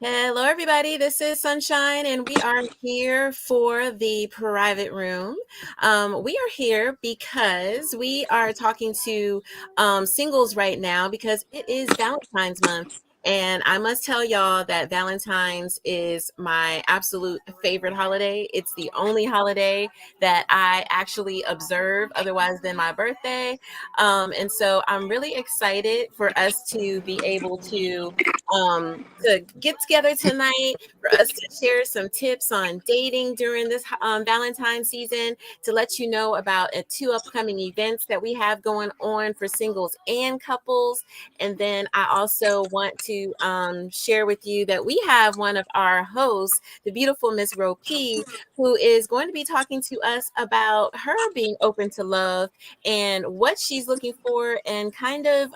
Hello, everybody. This is Sunshine, and we are here for the private room. We are here because we are talking to singles right now because it is Valentine's month. And I must tell y'all that Valentine's is my absolute favorite holiday. It's the only holiday that I actually observe otherwise than my birthday. And so I'm really excited for us to be able to get together tonight for us to share some tips on dating during this Valentine's season, to let you know about two upcoming events that we have going on for singles and couples. And then I also want to share with you that we have one of our hosts, the beautiful Miss Ro P, who is going to be talking to us about her being open to love and what she's looking for, and kind of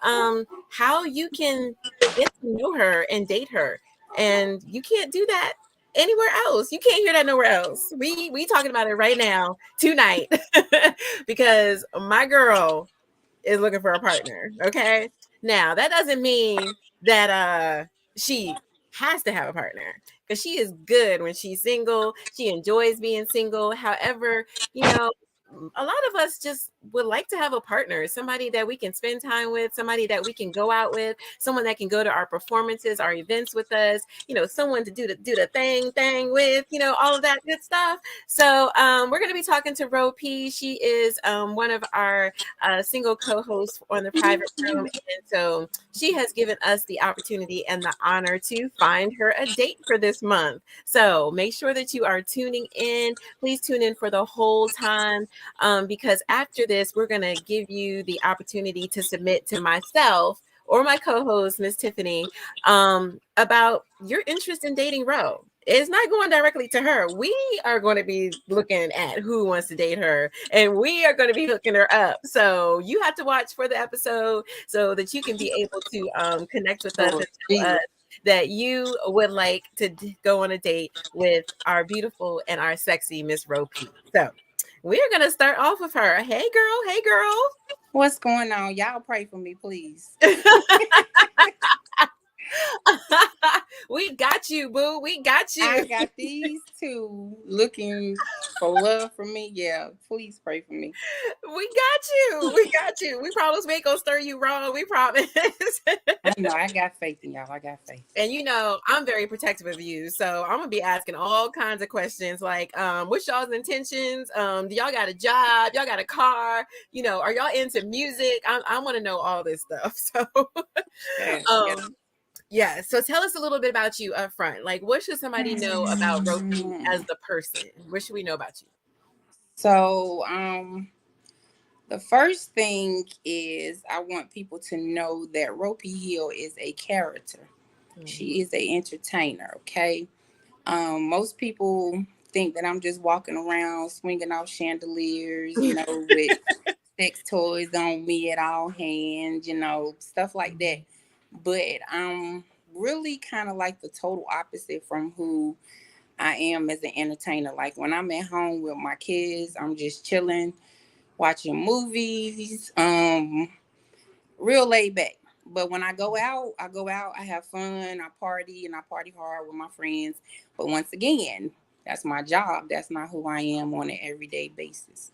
how you can get to know her and date her. And you can't do that anywhere else. You can't hear that nowhere else. We talking about it right now tonight because my girl is looking for a partner. Okay. Now that doesn't mean that she has to have a partner, because she is good when she's single. She enjoys being single. However, you know, a lot of us just would like to have a partner, somebody that we can spend time with, somebody that we can go out with, someone that can go to our performances, our events with us, someone to do the thing with, all of that good stuff. So we're going to be talking to Ro P. She is one of our single co-hosts on the private room. And so she has given us the opportunity and the honor to find her a date for this month. So make sure that you are tuning in. Please tune in for the whole time, because after this, we're going to give you the opportunity to submit to myself or my co-host, Miss Tiffany, about your interest in dating Ro. It's not going directly to her. We are going to be looking at who wants to date her, and we are going to be hooking her up. So you have to watch for the episode so that you can be able to connect with us and tell us that you would like to go on a date with our beautiful and our sexy Miss Ro P. So we're going to start off with her. Hey, girl. Hey, girl. What's going on? Y'all pray for me, please. We got you, boo. We got you. I got these two looking for love from me. Yeah, please pray for me. We got you. We got you. We promise we ain't gonna stir you wrong. We promise. I know. I got faith in y'all. I got faith. And I'm very protective of you. So I'm gonna be asking all kinds of questions like, what's y'all's intentions? Do y'all got a job? Y'all got a car? Are y'all into music? I want to know all this stuff. So yeah. So tell us a little bit about you up front. Like, what should somebody know about Ro P as the person? What should we know about you? So, the first thing is I want people to know that Ropey Hill is a character. She is an entertainer, okay? Most people think that I'm just walking around swinging off chandeliers, with sex toys on me at all hands, stuff like that. But I'm really kind of like the total opposite from who I am as an entertainer. Like when I'm at home with my kids, I'm just chilling, watching movies, real laid back. But when I go out, I have fun, I party, and I party hard with my friends. But once again, that's my job. That's not who I am on an everyday basis.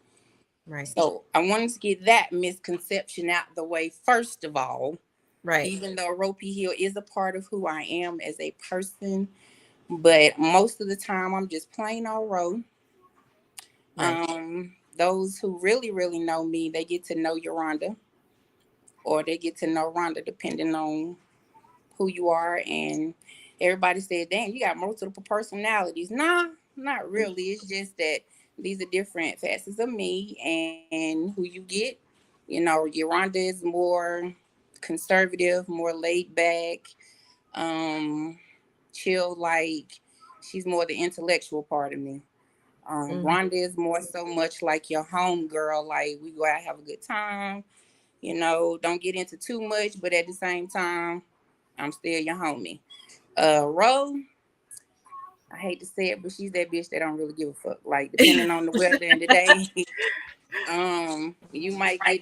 Right. So I wanted to get that misconception out the way first of all. Right. Even though Ropey Hill is a part of who I am as a person, but most of the time I'm just plain old Ro. Right. Those who really, really know me, they get to know Yolanda, or they get to know Rhonda, depending on who you are. And everybody said, damn, you got multiple personalities. Nah, not really. It's just that these are different facets of me, and who you get. Yolanda is more conservative, more laid back, chill, like she's more the intellectual part of me. Rhonda is more so much like your home girl, like we go out have a good time, don't get into too much, but at the same time, I'm still your homie. Ro, I hate to say it, but she's that bitch that don't really give a fuck. Like, depending on the weather and the day, you might get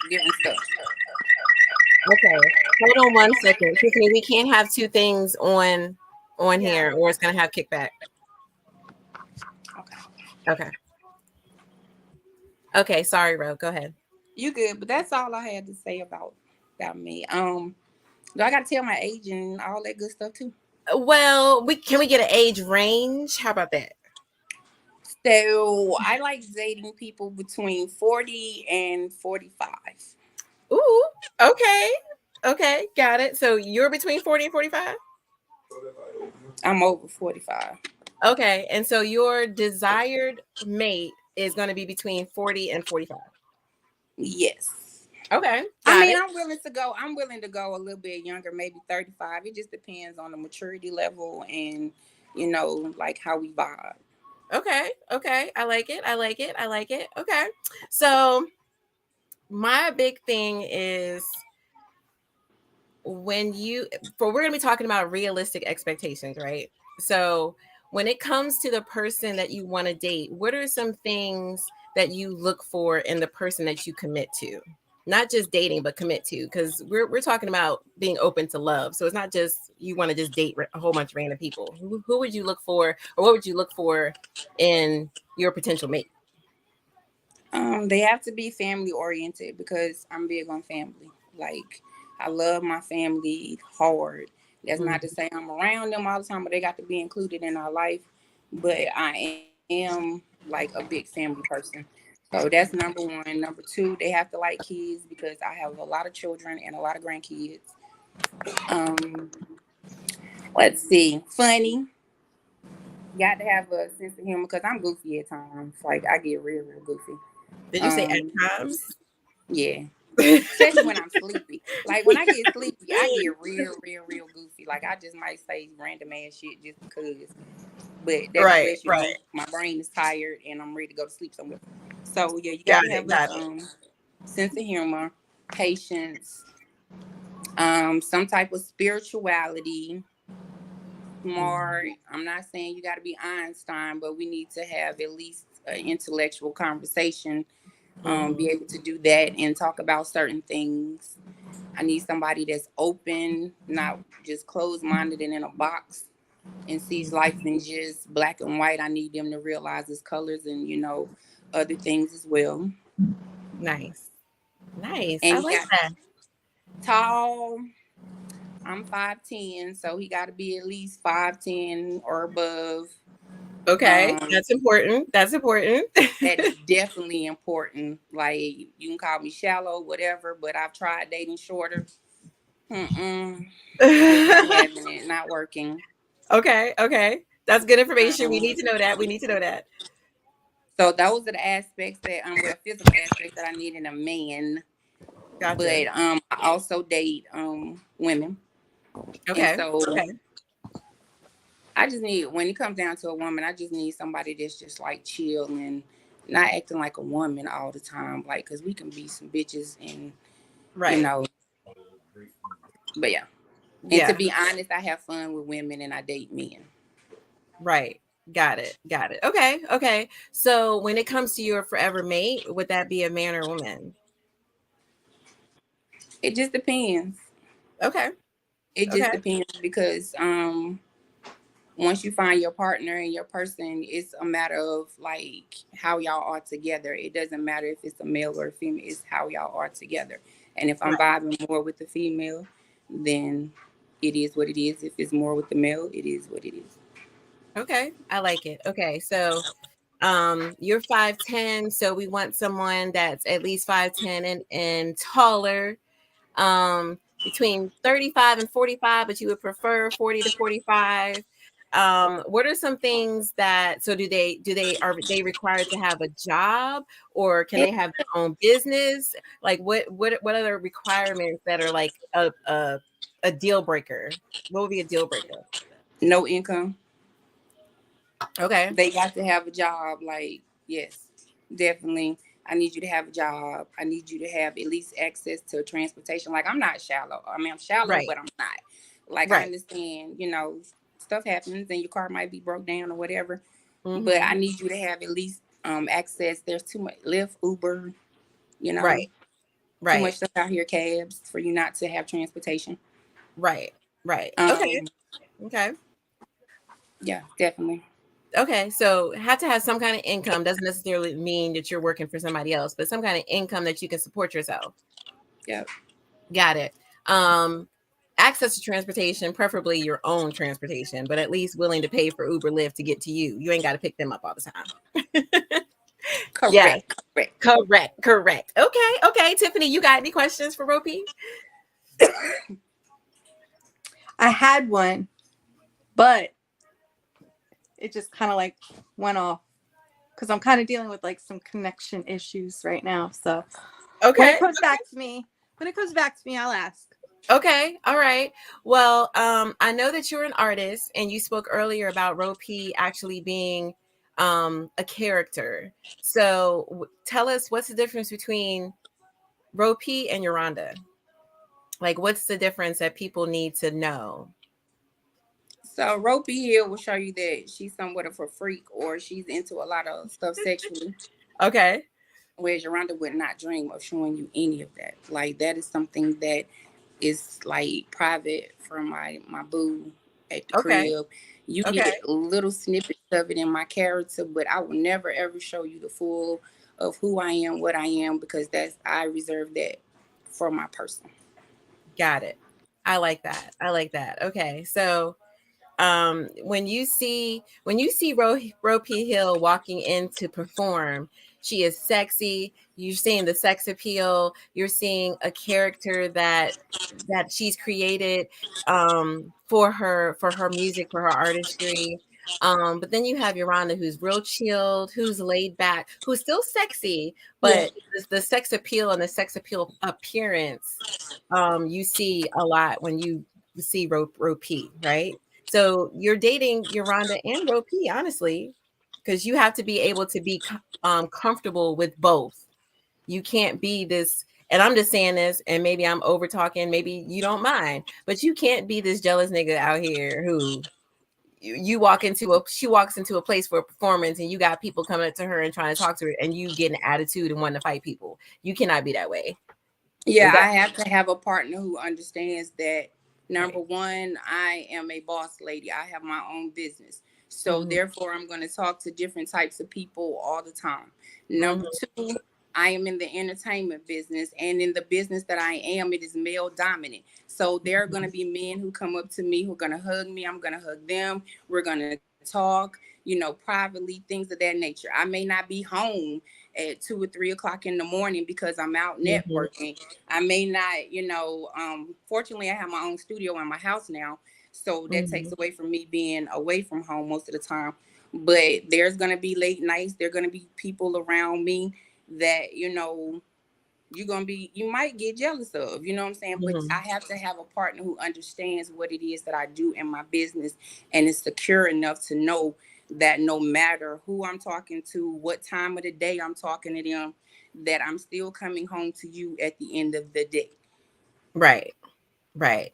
different stuff. Okay. Hold on one second. Tiffany, we can't have two things on Yeah. here or it's gonna have kickback. Okay. Okay. Okay, sorry, Ro. Go ahead. You good, but that's all I had to say about me. Do I gotta tell my age and all that good stuff too? Well, we can we get an age range? How about that? So I like dating people between 40 and 45. Ooh, okay. Okay, got it. So you're between 40 and 45? I'm over 45. Okay, and so your desired mate is going to be between 40 and 45. Yes. Okay, I got mean, it. I'm willing to go a little bit younger, maybe 35. It just depends on the maturity level and like how we vibe. Okay, okay. I like it. I like it. I like it. Okay. So my big thing is when you for we're going to be talking about realistic expectations, right? So when it comes to the person that you want to date, what are some things that you look for in the person that you commit to? Not just dating but commit to, because we're talking about being open to love, so it's not just you want to just date a whole bunch of random people. Who would you look for, or what would you look for in your potential mate? They have to be family oriented because I'm big on family. Like, I love my family hard. That's not to Mhm. say I'm around them all the time, but they got to be included in our life. But I am like a big family person. So that's number one. Number two, they have to like kids because I have a lot of children and a lot of grandkids. Um, let's see, funny. Got to have a sense of humor because I'm goofy at times. Like, I get real, real goofy. Did you say at Um, times? yeah. Especially when I'm sleepy. Like when I get sleepy, I get real, real, real goofy. Like I just might say random ass shit just because. But that just Right, lets you right. know my brain is tired and I'm ready to go to sleep somewhere. So yeah, you got Got to it, have a got it. sense of humor, patience, some type of spirituality, smart. Mhm. I'm not saying you got to be Einstein, but we need to have at least an intellectual conversation. Be Mhm. able to do that and talk about certain things. I need somebody that's open, not just closed minded and in a box and sees life in just black and white. I need them to realize its colors and, other things as well. Nice. Nice. And I he like got that. tall. I'm 5'10", so he got to be at least 5'10" or above. Okay, Um, that's important. That's important. that is definitely important. Like, you can call me shallow, whatever, but I've tried dating shorter. Mm-mm, just not having it, not working. Okay, okay. That's good information. We need Um, to know that. We need to know that. So those are the aspects that well, physical aspects that I need in a man. Gotcha. But I also date women. And Okay. so Okay. I just need, when it comes down to a woman, I just need somebody that's just like chill and not acting like a woman all the time. Like, cause we can be some bitches and you Right. know, but yeah. And to Yeah. be honest, I have fun with women and I date men. Right. Got it. Got it. Okay. Okay. So when it comes to your forever mate, would that be a man or woman? It just depends. Okay. It just Okay. depends because once you find your partner and your person, it's a matter of like how y'all are together. It doesn't matter if it's a male or a female, it's how y'all are together. And if I'm Right. vibing more with the female, then it is what it is. If it's more with the male, it is what it is. Okay. I like it. Okay. So you're 5'10", so we want someone that's at least 5'10" and taller, between 35 and 45, but you would prefer 40 to 45. What are some things that, so are they required to have a job, or can And they have their own business? Like what other requirements that are like a deal breaker? What would be a deal breaker? no income. Okay. They got to have a job. Like, yes, definitely. I need you to have a job. I need you to have at least access to transportation. Like, I'm not shallow. I mean, I'm shallow, Right. but I'm not. Like, I Right. understand, stuff happens and your car might be broke down or whatever. But I Hmm. need you to have at least access. There's too much Lyft, Uber, you know. Right. Too Right. much stuff out here, cabs, for you not to have transportation. Right. Right. Okay. Um, Okay. yeah, definitely. Okay. So have to have some kind of income doesn't necessarily mean that you're working for somebody else, but some kind of income that you can support yourself. Yep. Got it. Um, access to transportation, preferably your own transportation, but at least willing to pay for Uber Lyft to get to you. You ain't got to pick them up all the time. Yeah. Correct. Correct. Correct. Correct. Okay. Okay. Tiffany, you got any questions for Ropey? I had one, but it just kind of like went off because I'm kind of dealing with like some connection issues right now. So when it Okay. comes back to me, I'll ask. Okay. All right. Well, I know that you're an artist and you spoke earlier about Ropey actually being a character. So tell us what's the difference between Ropey and Yolanda? Like, what's the difference that people need to know? So Ropey here will show you that she's somewhat of a freak, or she's into a lot of stuff sexually. Okay. Whereas Yolanda would not dream of showing you any of that. Like, that is something that is like private from my boo at the Okay. crib. You Okay. get little snippets of it in my character, but I will never ever show you the full of who I am, what I am, because that's I reserve that for my person. Got it. I like that. I like that. Okay. So when you see Ro P. Hill walking in to perform, she is sexy. You're seeing the sex appeal. You're seeing a character that she's created for her music, for her artistry. But then you have Yolanda, who's real chilled, who's laid back, who's still sexy, Yeah. but the sex appeal and the sex appeal appearance you see a lot when you see Ro P, right? So you're dating Yolanda and Ro P, honestly, because you have to be able to be comfortable with both. You can't be this, and I'm just saying this, and maybe I'm over talking, maybe you don't mind, but you can't be this jealous nigga out here who she walks into a place for a performance and you got people coming up to her and trying to talk to her and you get an attitude and wanting to fight people. You cannot be that way. Is Yeah, that I have to have a partner who understands that, number right? one, I am a boss lady. I have my own business. So Mm-hmm, therefore I'm going to talk to different types of people all the time. Number mm-hmm, two, I am in the entertainment business, and in the business that I am, it is male dominant. So there are going to be men who come up to me who are going to hug me. I'm going to hug them. We're going to talk, privately, things of that nature. I may not be home at 2 or 3 o'clock in the morning because I'm out mm-hmm, networking. I may not, fortunately, I have my own studio in my house now. So that mm-hmm, takes away from me being away from home most of the time. But there's going to be late nights. There are going to be people around me that, you might get jealous of, you know what I'm saying? But mm-hmm. I have to have a partner who understands what it is that I do in my business and is secure enough to know that no matter who I'm talking to, what time of the day I'm talking to them, that I'm still coming home to you at the end of the day. Right, right.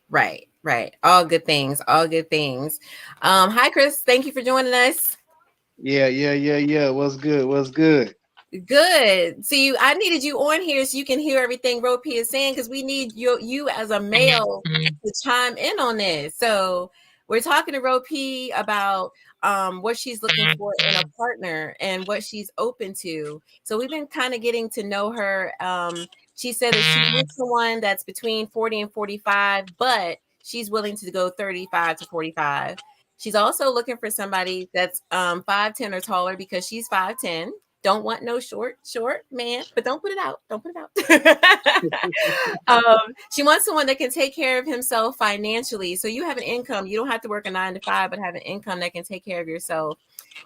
Right, right. All good things. All good things. Hi, Chris. Thank you for joining us. Yeah, yeah, yeah, yeah. What's good? What's good? Good. See, I needed you on here so you can hear everything Ropey is saying because we need you as a male to chime in on this. So we're talking to Ropey about what she's looking for in a partner and what she's open to. So we've been kind of getting to know her. She said that she wants someone that's between 40 and 45, but she's willing to go 35 to 45. She's also looking for somebody that's 5'10" or taller because she's 5'10". Don't want no short man, but don't put it out. Don't put it out. She wants someone that can take care of himself financially. So you have an income. You don't have to work a 9 to 5, but have an income that can take care of yourself.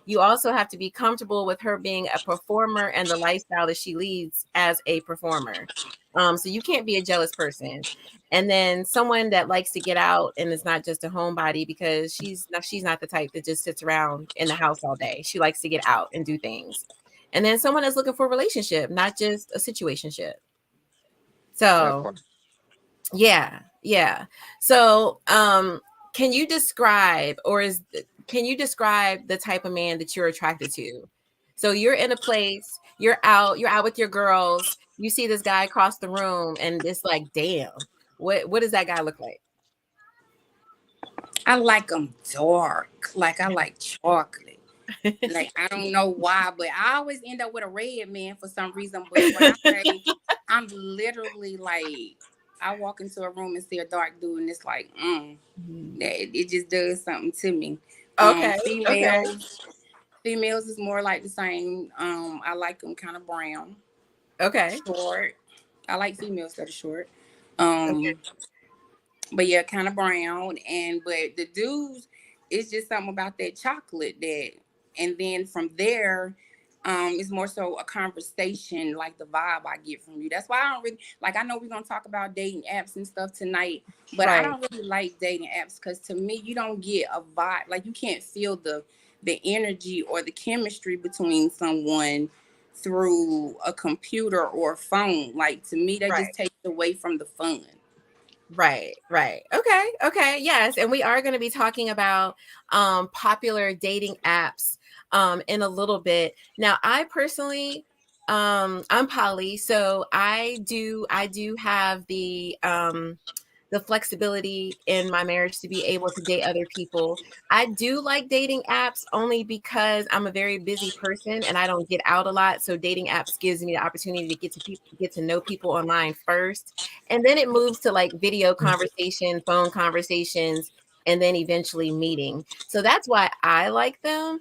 You also have to be comfortable with her being a performer and the lifestyle that she leads as a performer. So you can't be a jealous person. And then someone that likes to get out and is not just a homebody because she's not the type that just sits around in the house all day. She likes to get out and do things. And then someone that's looking for a relationship, not just a situationship. That So part. yeah, yeah. So can you describe can you describe the type of man that you're attracted to? So you're in a place, you're out with your girls, you see this guy across the room, and it's like, damn, what does that guy look like? I like them dark. Like I like chocolate. Like I don't know why, but I always end up with a red man for some reason. But when I say I'm literally like, I walk into a room and see a dark dude, and it's like, Mhm. that it just does something to me. Okay, okay, Females is more like the same. I like them kind of brown, okay, short. I like females that are short. okay. Um, but yeah, kind of brown. And but the dudes, it's just something about that chocolate that, and then from there, it's more so a conversation, like the vibe I get from you. That's why I don't really like. I know we're gonna talk about dating apps and stuff tonight, but I Right, don't really like dating apps because to me, you don't get a vibe. Like you can't feel the energy or the chemistry between someone through a computer or a phone. Like to me, that just right. takes away from the fun. Right, right. Okay, okay. Yes, and we are going to be talking about popular dating apps in a little bit. Now, I personally I'm poly, so I do have the flexibility in my marriage to be able to date other people. I do like dating apps only because I'm a very busy person and I don't get out a lot. So dating apps gives me the opportunity to get to know people online first, and then it moves to like video conversation, phone conversations, and then eventually meeting. So that's why I like them.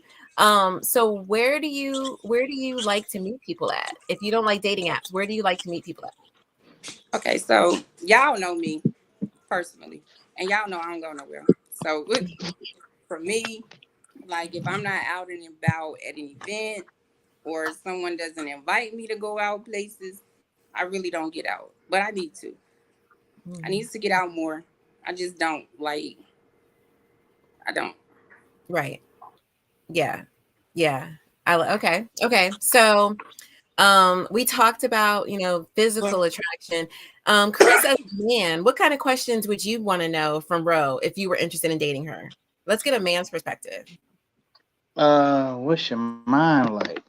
So where do you like to meet people at? If you don't like dating apps, where do you like to meet people at? Okay, so y'all know me personally, and y'all know I don't go nowhere. So for me, like if I'm not out and about at an event or someone doesn't invite me to go out places, I really don't get out. But I need to. I Mhm. need to get out more. I just don't like. I don't. Right. Yeah. Yeah. Okay. Okay. So we talked about, physical attraction. Chris, as a man, what kind of questions would you want to know from Ro if you were interested in dating her? Let's get a man's perspective. What's your mind like?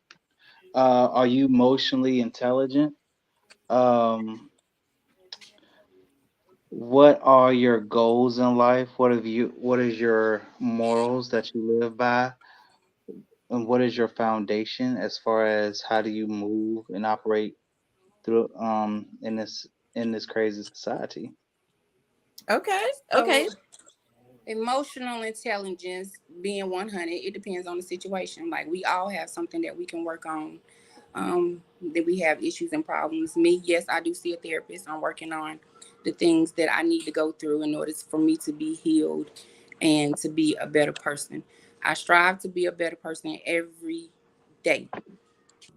Are you emotionally intelligent? Um, what are your goals in life? What is your morals that you live by? And what is your foundation as far as how do you move and operate through in this crazy society? Okay. So Okay. emotional intelligence being 100, it depends on the situation. Like we all have something that we can work on. That we have issues and problems. Me, yes, I do see a therapist. I'm working on the things that I need to go through in order for me to be healed and to be a better person. I strive to be a better person every day.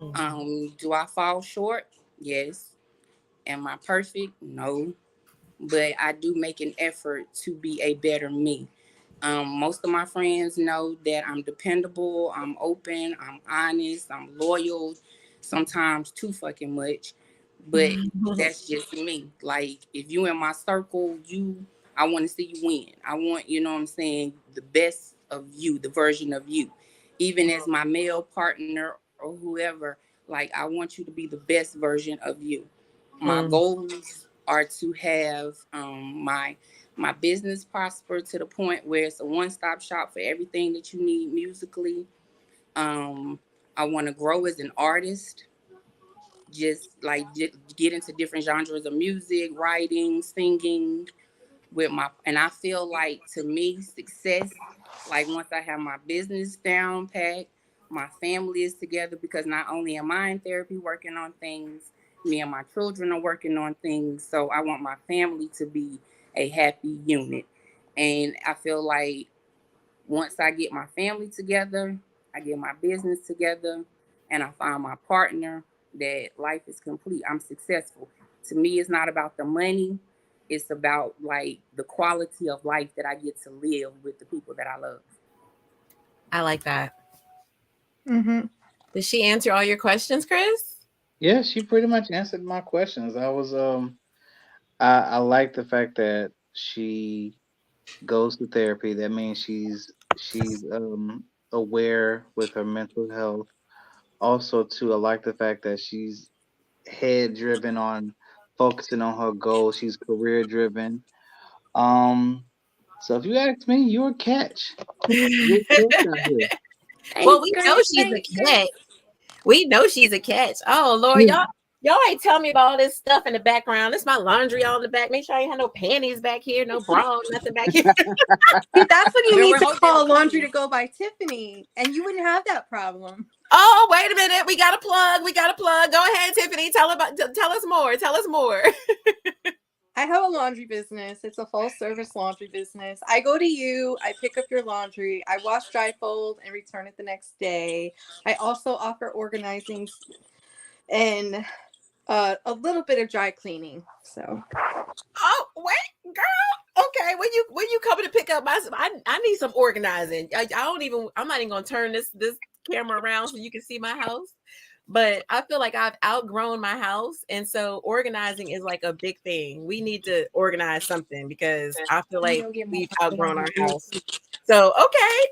Mhm. Do I fall short? Yes. Am I perfect? No, but I do make an effort to be a better me. Most of my friends know that I'm dependable, I'm open, I'm honest, I'm loyal, sometimes too fucking much. But that's just me. Like if you in my circle, I want to see you win. I want, you know what I'm saying, the best of you, the version of you. Even as my male partner or whoever, like I want you to be the best version of you. My Mm, goals are to have my business prosper to the point where it's a one-stop shop for everything that you need musically. Um, I want to grow as an artist, just like get into different genres of music, writing, singing, with my, and I feel like to me success, like once I have my business down packed, my family is together, because not only am I in therapy working on things, me and my children are working on things, so I want my family to be a happy unit. And I feel like once I get my family together, I get my business together, and I find my partner, that life is complete. I'm successful. To me, it's not about the money. It's about like the quality of life that I get to live with the people that I love. I like that. Mm-hmm. Did she answer all your questions, Chris? Yeah, she pretty much answered my questions. I like the fact that she goes to therapy. That means she's aware with her mental health. also too, I like the fact that she's head driven on focusing on her goals. She's career driven. Um, so if you ask me, you're a catch. You're a catch out here. Well, Thanks, we know Chris. she's a Thanks, catch. Chris. We know she's a catch. Oh Lord, y'all ain't tell me about all this stuff in the background. This my laundry all in the back. Make sure I ain't have no panties back here, no bra, nothing back here. See, that's when you Well, need we're to hoping they were call Laundry clean. to Go by Tiffany, and you wouldn't have that problem. Oh, wait a minute. We got a plug. We got a plug. Go ahead, Tiffany. Tell us more. Tell us more. I have a laundry business. It's a full service laundry business. I go to you, I pick up your laundry, I wash, dry, fold, and return it the next day. I also offer organizing and a little bit of dry cleaning. So Oh, wait, girl. Okay, when you coming to pick up I need some organizing. I'm not even gonna turn this camera around so you can see my house. But I feel like I've outgrown my house. And so organizing is like a big thing. We need to organize something because I feel Let me like go get my we've outgrown our laundry. house. So okay.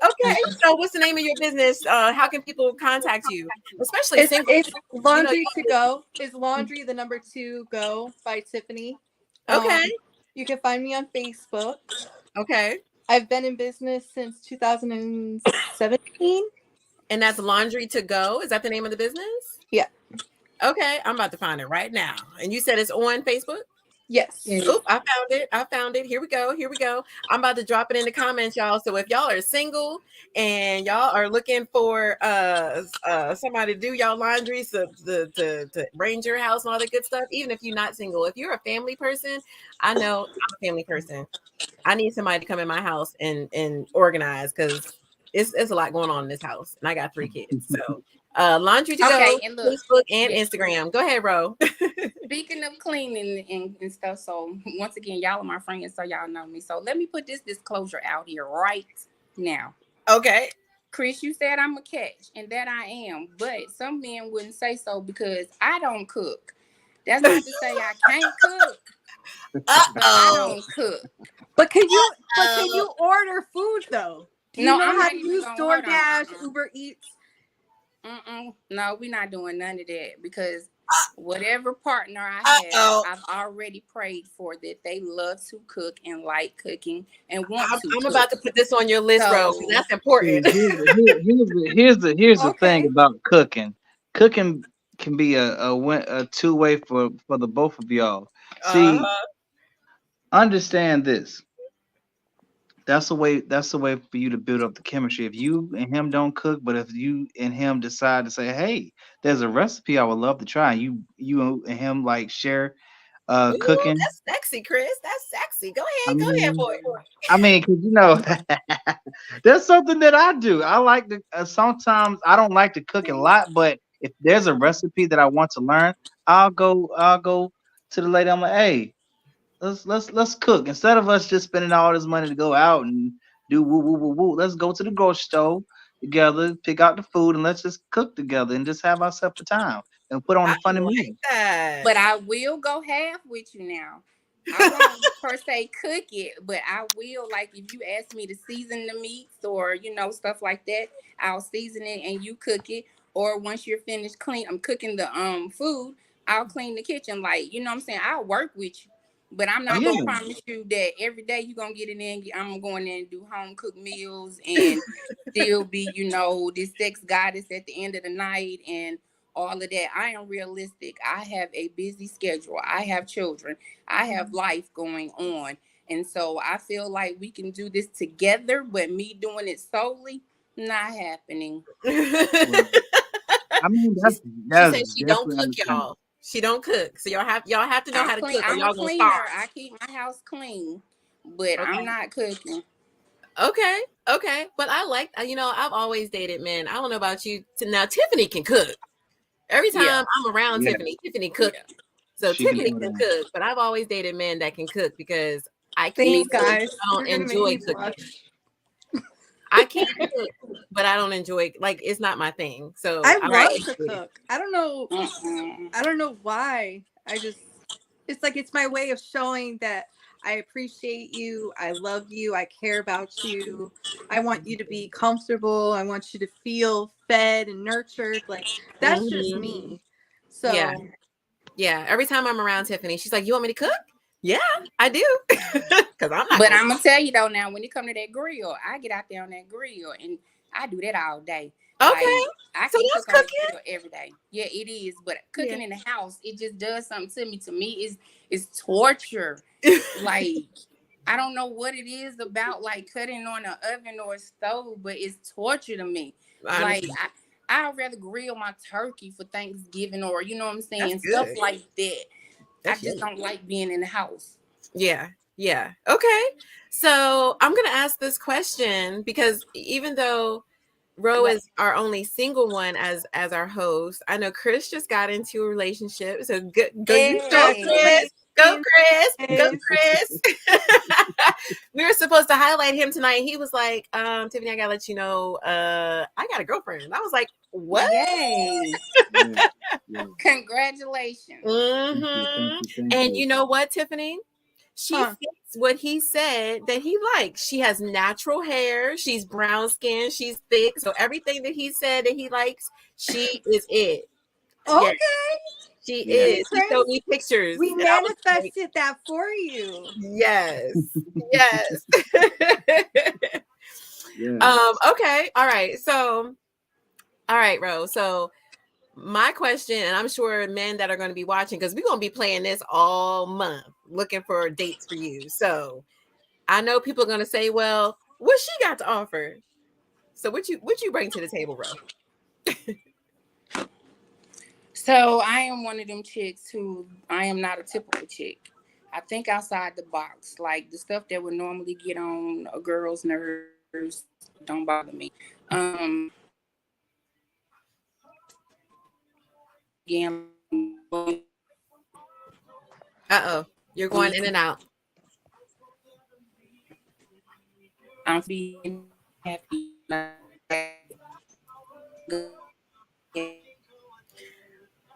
So what's the name of your business? How can people contact you? Especially single. it's You know, Laundry to Go. Is Laundry the number 2 Go by Tiffany. okay, You can find me on Facebook. okay. I've been in business since 2017. And that's Laundry to Go. Is that the name of the business? Yeah. Okay, I'm about to find it right now. And you said it's on Facebook? Yes. Yes. Oop, I found it. I found it. Here we go. Here we go. I'm about to drop it in the comments, y'all. So if y'all are single and y'all are looking for somebody to do y'all laundry to arrange your house and all that good stuff, even if you're not single, if you're a family person, I know I'm a family person. I need somebody to come in my house and organize because it's a lot going on in this house, and I got 3 kids. So laundry to Okay, go, and look, Facebook and yeah. Instagram. Go ahead, Ro. Speaking of cleaning and stuff, so once again, y'all are my friends, so y'all know me. So let me put this disclosure out here right now. Okay. Chris, you said I'm a catch, and that I am, but some men wouldn't say so because I don't cook. That's not to say I can't cook, but I Uh-oh. don't cook. But can you order food though? Do you No, know I'm how not to even use gonna hold on. DoorDash, Uber Eats? No, we're not doing none of that because whatever partner I have, Uh-oh. I've already prayed for that they love to cook and like cooking and want to I'm cook. about to put this on your list, Ro, because So that's See, important. here's the thing Okay. about cooking. Cooking can be a two way for the both of y'all. See, Uh-huh. understand this. That's a way for you to build up the chemistry. If you and him don't cook, but if you and him decide to say, "Hey, there's a recipe I would love to try," and you and him like share Ooh, cooking. that's sexy, Chris. That's sexy. I Go ahead, mean, boy. cause there's something that I do. I like to. Sometimes I don't like to cook a lot, but if there's a recipe that I want to learn, I'll go to the lady. I'm like, hey, let's cook instead of us just spending all this money to go out and do woo woo woo woo. Let's go to the grocery store together, pick out the food, and let's just cook together and just have ourselves a time and put on I a funny like movie. that. but I will go half with you now. I won't per se cook it, but I will, like, if you ask me to season the meats or stuff like that, I'll season it and you cook it. Or once you're finished I'm cooking the food, I'll clean the kitchen. Like, you know what I'm saying? I'll work with you. But I'm Oh not yeah, gonna promise you that every day you're gonna get it in. I'm going in and do home cooked meals and still be, this sex goddess at the end of the night and all of that. I am realistic. I have a busy schedule. I have children. I have life going on. And so I feel like we can do this together, but me doing it solely, not happening. right. I mean she, she that's said she don't definitely cook, understandable. y'all. She don't cook. So y'all have to know how to cook or I'm a y'all gonna starve. cleaner. I keep my house clean, but I'm Okay. not cooking. Okay. Okay. But I like, I've always dated men. I don't know about you. Now Tiffany can cook. Every Yeah. time I'm around Yeah, Tiffany cook. Yeah. So she can Tiffany put can on. cook, but I've always dated men that can cook because I Me Thanks, can't cook. too. guys. I don't You're gonna make enjoy me cooking. blush. I can't cook, but I don't enjoy like it's not my thing. So I I've love Right. always to dated. cook. I don't know. Mm-mm. I don't know why. It's like it's my way of showing that I appreciate you. I love you. I care about you. I want you to be comfortable. I want you to feel fed and nurtured. Like, that's just Hmm. me. Yeah. So, Yeah. Every time I'm around Tiffany, she's like, "You want me to cook?" Yeah, I do. Because I'm not But gonna. I'm gonna tell you though, now when it come to that grill, I get out there on that grill and I do that all day. Okay. Like I So can that's cook on the cooking. grill every day. Yeah, it is. But Yeah. cooking in the house, it just does something to me. To me, is torture. Like I don't know what it is about like cutting on an oven or a stove, but it's torture to me. I Like understand. I'd rather grill my turkey for Thanksgiving or you know what I'm That's saying, stuff good. like that. I That's just yummy. don't like being in the house. Yeah. Yeah. Okay. So I'm gonna ask this question because even though Ro What? is our only single one as our host, I know Chris just got into a relationship. So go you go, Hey. Chris. Go, congratulations. Chris. Go, Chris. We were supposed to highlight him tonight. He was like, Tiffany, I gotta let you know, I got a girlfriend. And I was like, what? Yay. Yeah, yeah. Congratulations. Thank you, thank Mm-hmm. you, thank And you. you know what, Tiffany? She Huh. fits what he said that he likes. She has natural hair. She's brown skin. She's thick. So everything that he said that he likes, she is it. Yeah, Okay. she Yeah, See, is. He showed Chris, me pictures, we and I was like, manifested that for you. yes, yes. yeah. Okay. All right. So, all right, Rose. So my question, and I'm sure men that are going to be watching, because we're going to be playing this all month, looking for dates for you. So I know people are going to say, "Well, what she got to offer?" So what you bring to the table, Ro? So I am one of them chicks who I am not a typical chick. I think outside the box, like the stuff that would normally get on a girl's nerves don't bother me. Uh oh, you're going in and out. I'm being happy.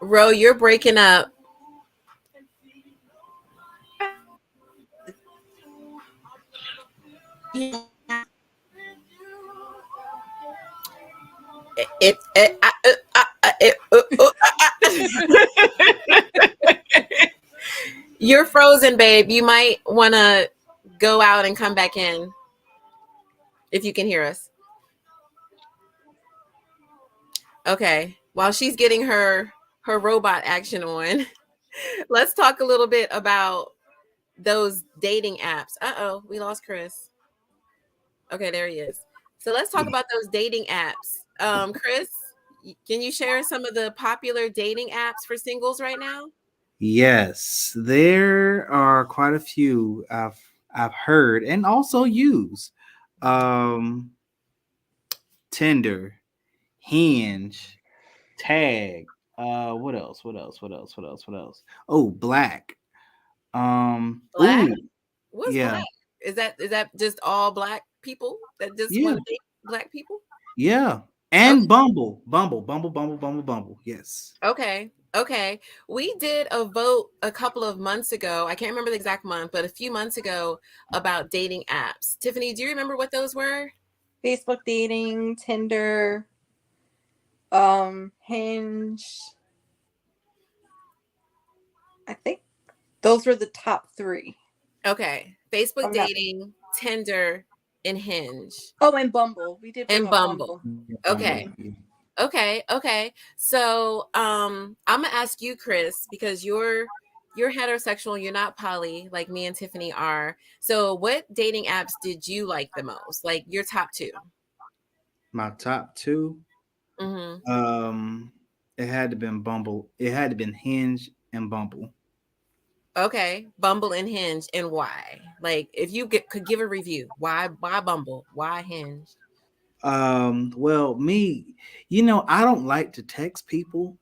Ro, you're breaking up. You're frozen, babe. You might want to go out and come back in if you can hear us. Okay. While she's getting her robot action on, let's talk a little bit about those dating apps. Uh-oh, we lost Chris. Okay, there he is. So let's talk about those dating apps. Chris, can you share some of the popular dating apps for singles right now? Yes, there are quite a few I've heard and also use. Um, Tinder, Hinge, Tag. What else? What else? What else? What else? What else? Oh, Black. Black? Ooh, What's yeah, black? Is that just all black people that just yeah, want to date black people? yeah. Okay. And Bumble. Yes. Okay. Okay. We did a vote a couple of months ago. I can't remember the exact month, but a few months ago about dating apps. Tiffany, do you remember what those were? Facebook dating, Tinder, Hinge. I think those were the top three. Okay. Facebook I'm not. dating, Tinder, and Hinge, Oh, and Bumble. We did bring and up Bumble. Bumble. Yeah, Okay. Bumble. Yeah. Okay. Okay. So, I'm gonna ask you, Chris, because you're heterosexual, you're not poly like me and Tiffany are. So, what dating apps did you like the most? Like your top two? My top two. Mm-hmm. Um, it had to been Bumble. It had to been Hinge and Bumble. Okay, Bumble and Hinge, and why? Like, if you could give a review, why Bumble? Why Hinge? Well, me, I don't like to text people.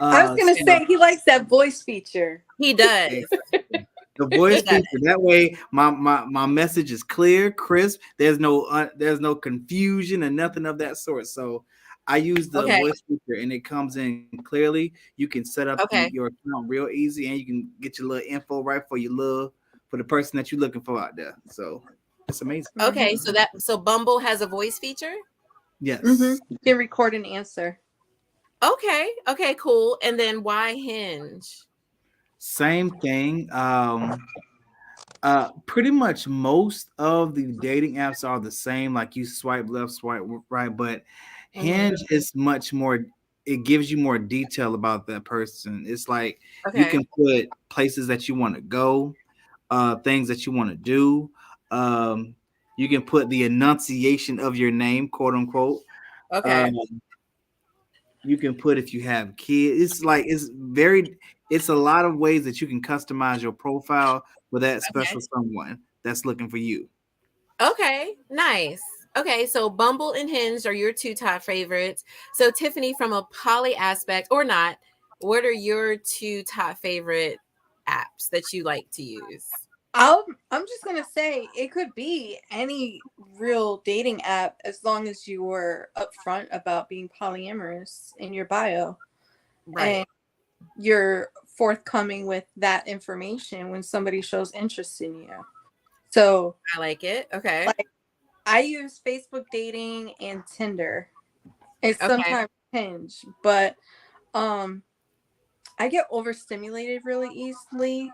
I was gonna So say he likes that voice feature. He does. exactly. The He voice does. feature. That way, my message is clear, crisp. There's no confusion and nothing of that sort. So I use the Okay. voice feature, and it comes in clearly. You can set up Okay. your account real easy, and you can get your little info right for for the person that you're looking for out there. So it's amazing. Okay, Mm-hmm. so Bumble has a voice feature? Mm-hmm. Yes. You can record an answer. Okay. Okay, cool. And then why Hinge? Same thing. Pretty much most of the dating apps are the same. Like you swipe left, swipe right, but Mhm. Hinge is much more. It gives you more detail about that person. It's like you Okay. can put places that you want to go, things that you want to do. Um, you can put the enunciation of your name, quote unquote. Okay. Um, you can put if you have kids. It's like it's a lot of ways that you can customize your profile for that special Okay. someone that's looking for you. Okay. Nice. Okay, so Bumble and Hinge are your two top favorites. So Tiffany, from a poly aspect or not, what are your two top favorite apps that you like to use? I'm just gonna say it could be any real dating app as long as you were upfront about being polyamorous in your bio Right. and you're forthcoming with that information when somebody shows interest in you. So, I like it. Okay. like, I use Facebook dating and Tinder. It's Okay. sometimes Hinge, but um, I get overstimulated really easily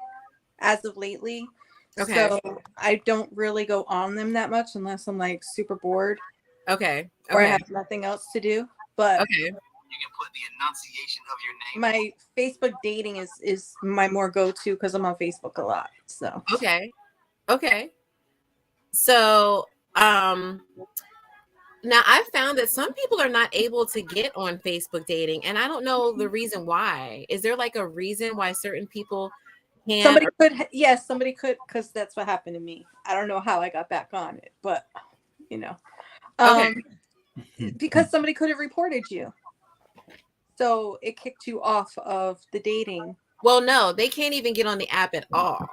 as of lately. Okay. So I don't really go on them that much unless I'm like super bored Okay. or I Okay. have nothing else to do. But Okay. You can put the enunciation of your name. my Facebook dating is my more go to because I'm on Facebook a lot. So Okay. Okay. So, now I found that some people are not able to get on Facebook dating, and I don't know the reason why. Is there like a reason why certain people can? somebody could, yes, somebody could, because that's what happened to me. I don't know how I got back on it, but you know, Okay. um, because somebody could have reported you, so it kicked you off of the dating. Well, no, they can't even get on the app at all.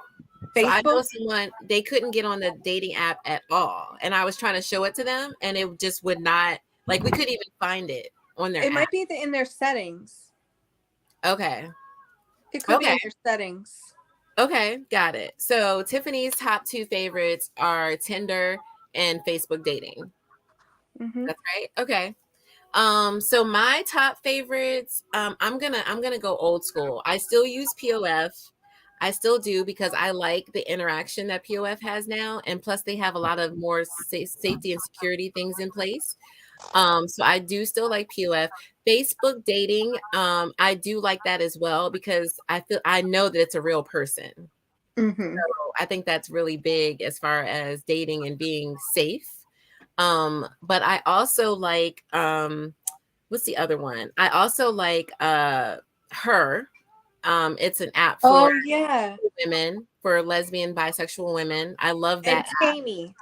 So I know Facebook. someone they couldn't get on the dating app at all, and I was trying to show it to them, and it just would not. Like we couldn't even find it on their It app. might be in their settings. Okay. It could be Okay. in their settings. Okay, got it. So Tiffany's top two favorites are Tinder and Facebook dating. Hmm. That's right. Okay. So my top favorites, I'm gonna go old school. I still use POF. I still do because I like the interaction that POF has now, and plus they have a lot of more safety and security things in place. So I do still like POF. Facebook dating, I do like that as well because I know that it's a real person. Hmm. I think that's really big as far as dating and being safe. But I also like what's the other one? I also like Her. It's an app for Oh yeah. women, for lesbian, bisexual women. I love And that Tammy,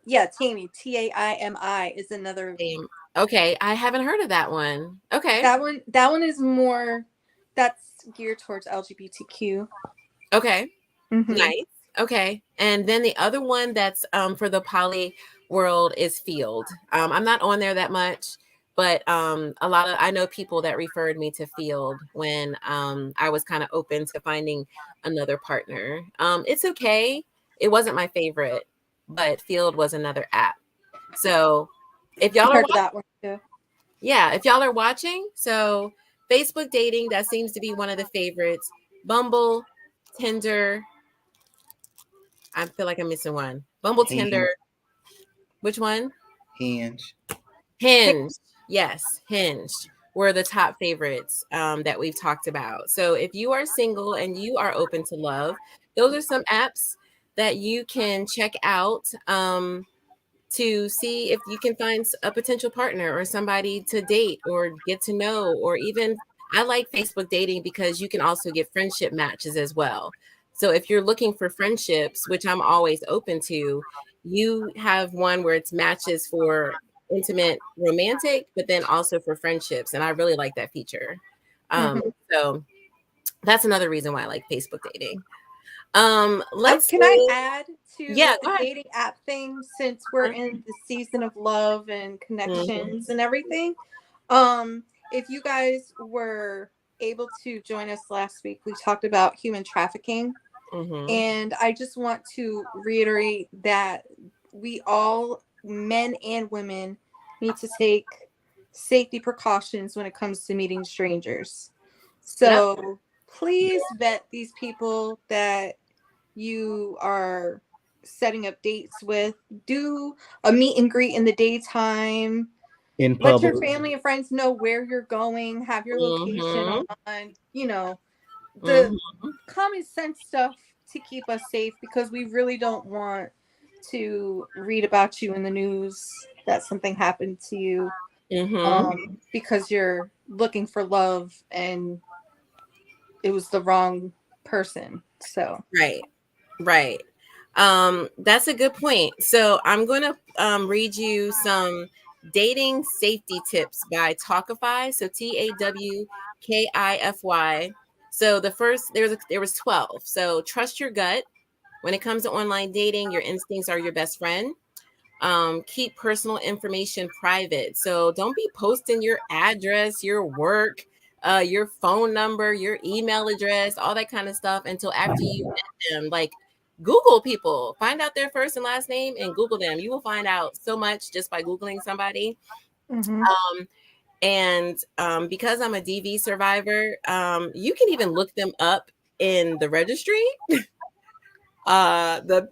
yeah, Tammy, Taimi is another. app. Okay, I haven't heard of that one. Okay. That one is more. That's geared towards LGBTQ. Okay. Hmm. Nice. Okay. And then the other one that's for the poly world is Field. I'm not on there that much, but I know people that referred me to Field when I was kind of open to finding another partner. It's okay. It wasn't my favorite, but Field was another app. So if I've y'all are heard of watching, that one too. yeah, if y'all are watching, so Facebook dating, that seems to be one of the favorites. Bumble, Tinder, I feel like I'm missing one. Bumble, Tinder. Hinge. Which one? Hinge. Hinge. Yes, Hinge were the top favorites that we've talked about. So if you are single and you are open to love, those are some apps that you can check out. To see if you can find a potential partner or somebody to date or get to know, or even I like Facebook dating because you can also get friendship matches as well. So if you're looking for friendships, which I'm always open to, you have one where it's matches for intimate romantic, but then also for friendships. And I really like that feature. Hmm. So that's another reason why I like Facebook dating. Let's Can I see. add to Yeah, with the go ahead. dating app thing since we're in the season of love and Mhm. connections and everything? If you guys were able to join us last week, we talked about human trafficking. Mm-hmm. And I just want to reiterate that we all, men and women, need to take safety precautions when it comes to meeting strangers. Yep. So please vet these people that you are setting up dates with. Do a meet and greet in the daytime. In Let your public. family and friends know where you're going. Have your location Mm-hmm. on, you know, the Mm-hmm. common sense stuff to keep us safe, because we really don't want to read about you in the news that something happened to you, Mm-hmm. because you're looking for love and it was the wrong person. So, Right. Right. That's a good point. So I'm going to read you some dating safety tips by Talkify. So Tawkify. So the first there was 12. So trust your gut. When it comes to online dating, your instincts are your best friend. Keep personal information private. So don't be posting your address, your work, your phone number, your email address, all that kind of stuff until after you met them. Like Google people, find out their first and last name and Google them. You will find out so much just by Googling somebody. mm-hmm. Um, and because I'm a DV survivor, you can even look them up in the registry, the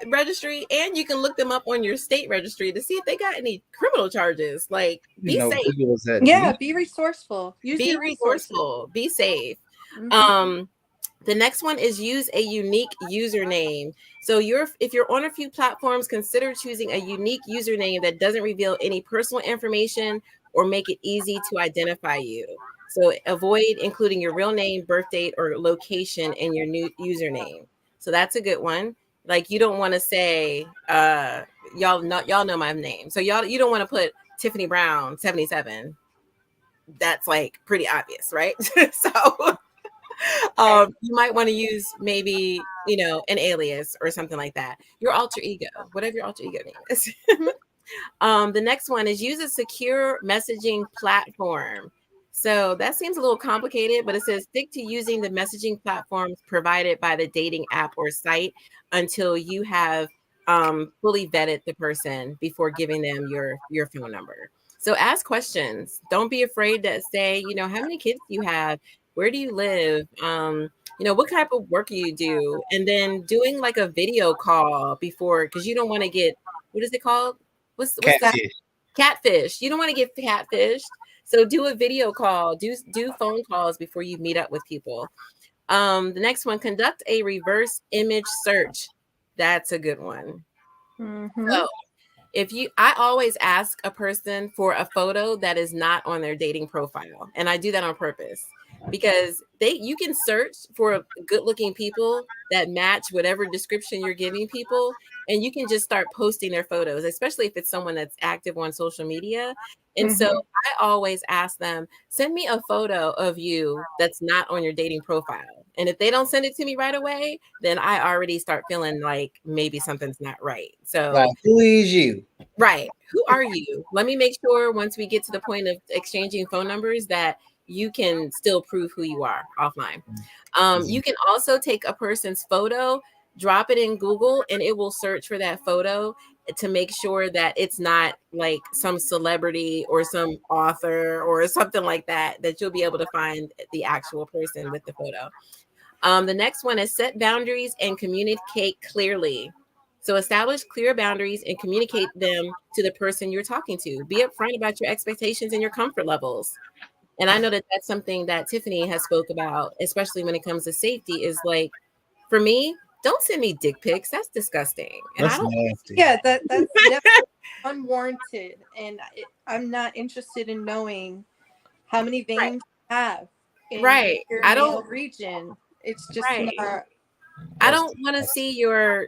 registry, and you can look them up on your state registry to see if they got any criminal charges. Like, You be know, safe, Google is that Yeah, deep. be resourceful. Use be your resources. resourceful, be safe. Mm-hmm. um the next one is use a unique username. So if you're on a few platforms, consider choosing a unique username that doesn't reveal any personal information or make it easy to identify you. So avoid including your real name, birth date, or location in your new username. So that's a good one. Like, you don't want to say y'all know my name. So you don't want to put Tiffany Brown 77. That's like pretty obvious, right? So Right. you might want to use maybe, an alias or something like that. Your alter ego, whatever your alter ego name is. Mm-hmm. The next one is use a secure messaging platform. So that seems a little complicated, but it says stick to using the messaging platforms provided by the dating app or site until you have fully vetted the person before giving them your phone number. So ask questions. Don't be afraid to say, how many kids do you have? Where do you live? What type of work do you do? And then doing like a video call before, because you don't want to get, what is it called? What's the Catfish. catfish? You don't want to get catfished. So do a video call, do phone calls before you meet up with people. The next one, conduct a reverse image search. That's a good one. Mm-hmm. So I always ask a person for a photo that is not on their dating profile, and I do that on purpose because you can search for good looking people that match whatever description you're giving people, and you can just start posting their photos, especially if it's someone that's active on social media. And so Mm-hmm. I always ask them, send me a photo of you that's not on your dating profile. And if they don't send it to me right away, then I already start feeling like maybe something's not right. Like, So who is you? right. Who are you? Let me make sure once we get to the point of exchanging phone numbers that you can still prove who you are offline. You can also take a person's photo, drop it in Google, and it will search for that photo to make sure that it's not like some celebrity or some author or something like that, that you'll be able to find the actual person with the photo. The next one is set boundaries and communicate clearly. So establish clear boundaries and communicate them to the person you're talking to. Be upfront about your expectations and your comfort levels. And I know that that's something that Tiffany has spoke about, especially when it comes to safety, is like, for me, don't send me dick pics. That's disgusting. And I That's don't. nasty. Yeah, that's definitely unwarranted, and I'm not interested in knowing how many Right. veins you have in Right. your I male don't. region. It's just Right. not. I That's don't want to see your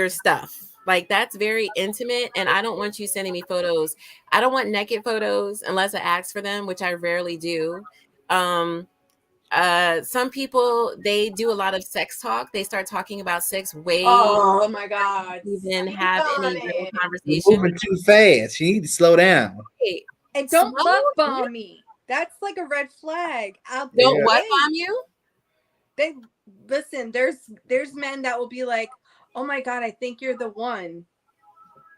stuff. Like, that's very intimate, and I don't want you sending me photos. I don't want naked photos unless I ask for them, which I rarely do. Um some people, they do a lot of sex talk. They start talking about sex way Oh my God! even Speak have on any real it, You're conversation. moving too fast. You need to slow down. Hey, and slow don't love down. bomb me. That's like a red flag. I'll Don't Yeah. what hey, bomb you? They listen. There's men that will be like, "Oh my god, I think you're the one."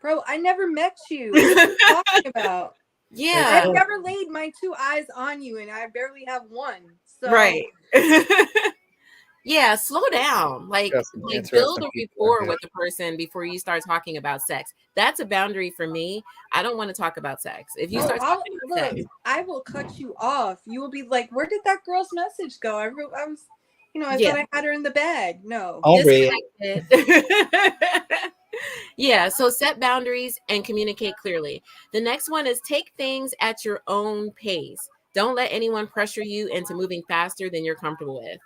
Bro, I never met you. What are you talking about? I've Yeah, never laid my 2 eyes on you, and I barely have one. So right. Yeah, slow down. Got some Build interesting a people out rapport here. with the person before you start talking about sex. That's a boundary for me. I don't want to talk about sex. If you oh, start I'll talking about look. sex, I will cut you off. You will be like, "Where did that girl's message go? I was, I yeah, thought I had her in the bag." No. On red. disconnect it. Yeah, so set boundaries and communicate clearly. The next one is take things at your own pace. Don't let anyone pressure you into moving faster than you're comfortable with.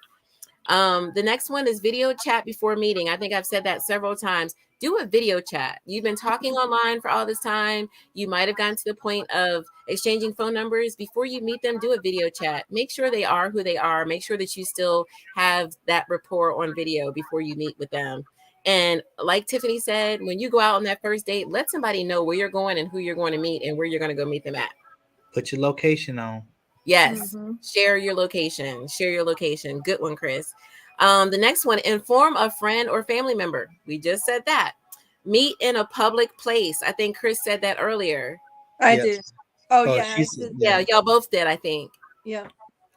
The next one is video chat before meeting. I think I've said that several times. Do a video chat. You've been talking online for all this time. You might have gotten to the point of exchanging phone numbers. Before you meet them, do a video chat. Make sure they are who they are. Make sure that you still have that rapport on video before you meet with them. And like Tiffany said, when you go out on that first date, let somebody know where you're going and who you're going to meet and where you're going to go meet them at. Put your location on. Yes. Mm-hmm. Share your location. Share your location. Good one, Chris. The next one, inform a friend or family member. We just said that. Meet in a public place. I think Chris said that earlier. I Yep. did. Oh Oh, yeah, she I said, did. yeah. Yeah, y'all both did, I think. Yeah.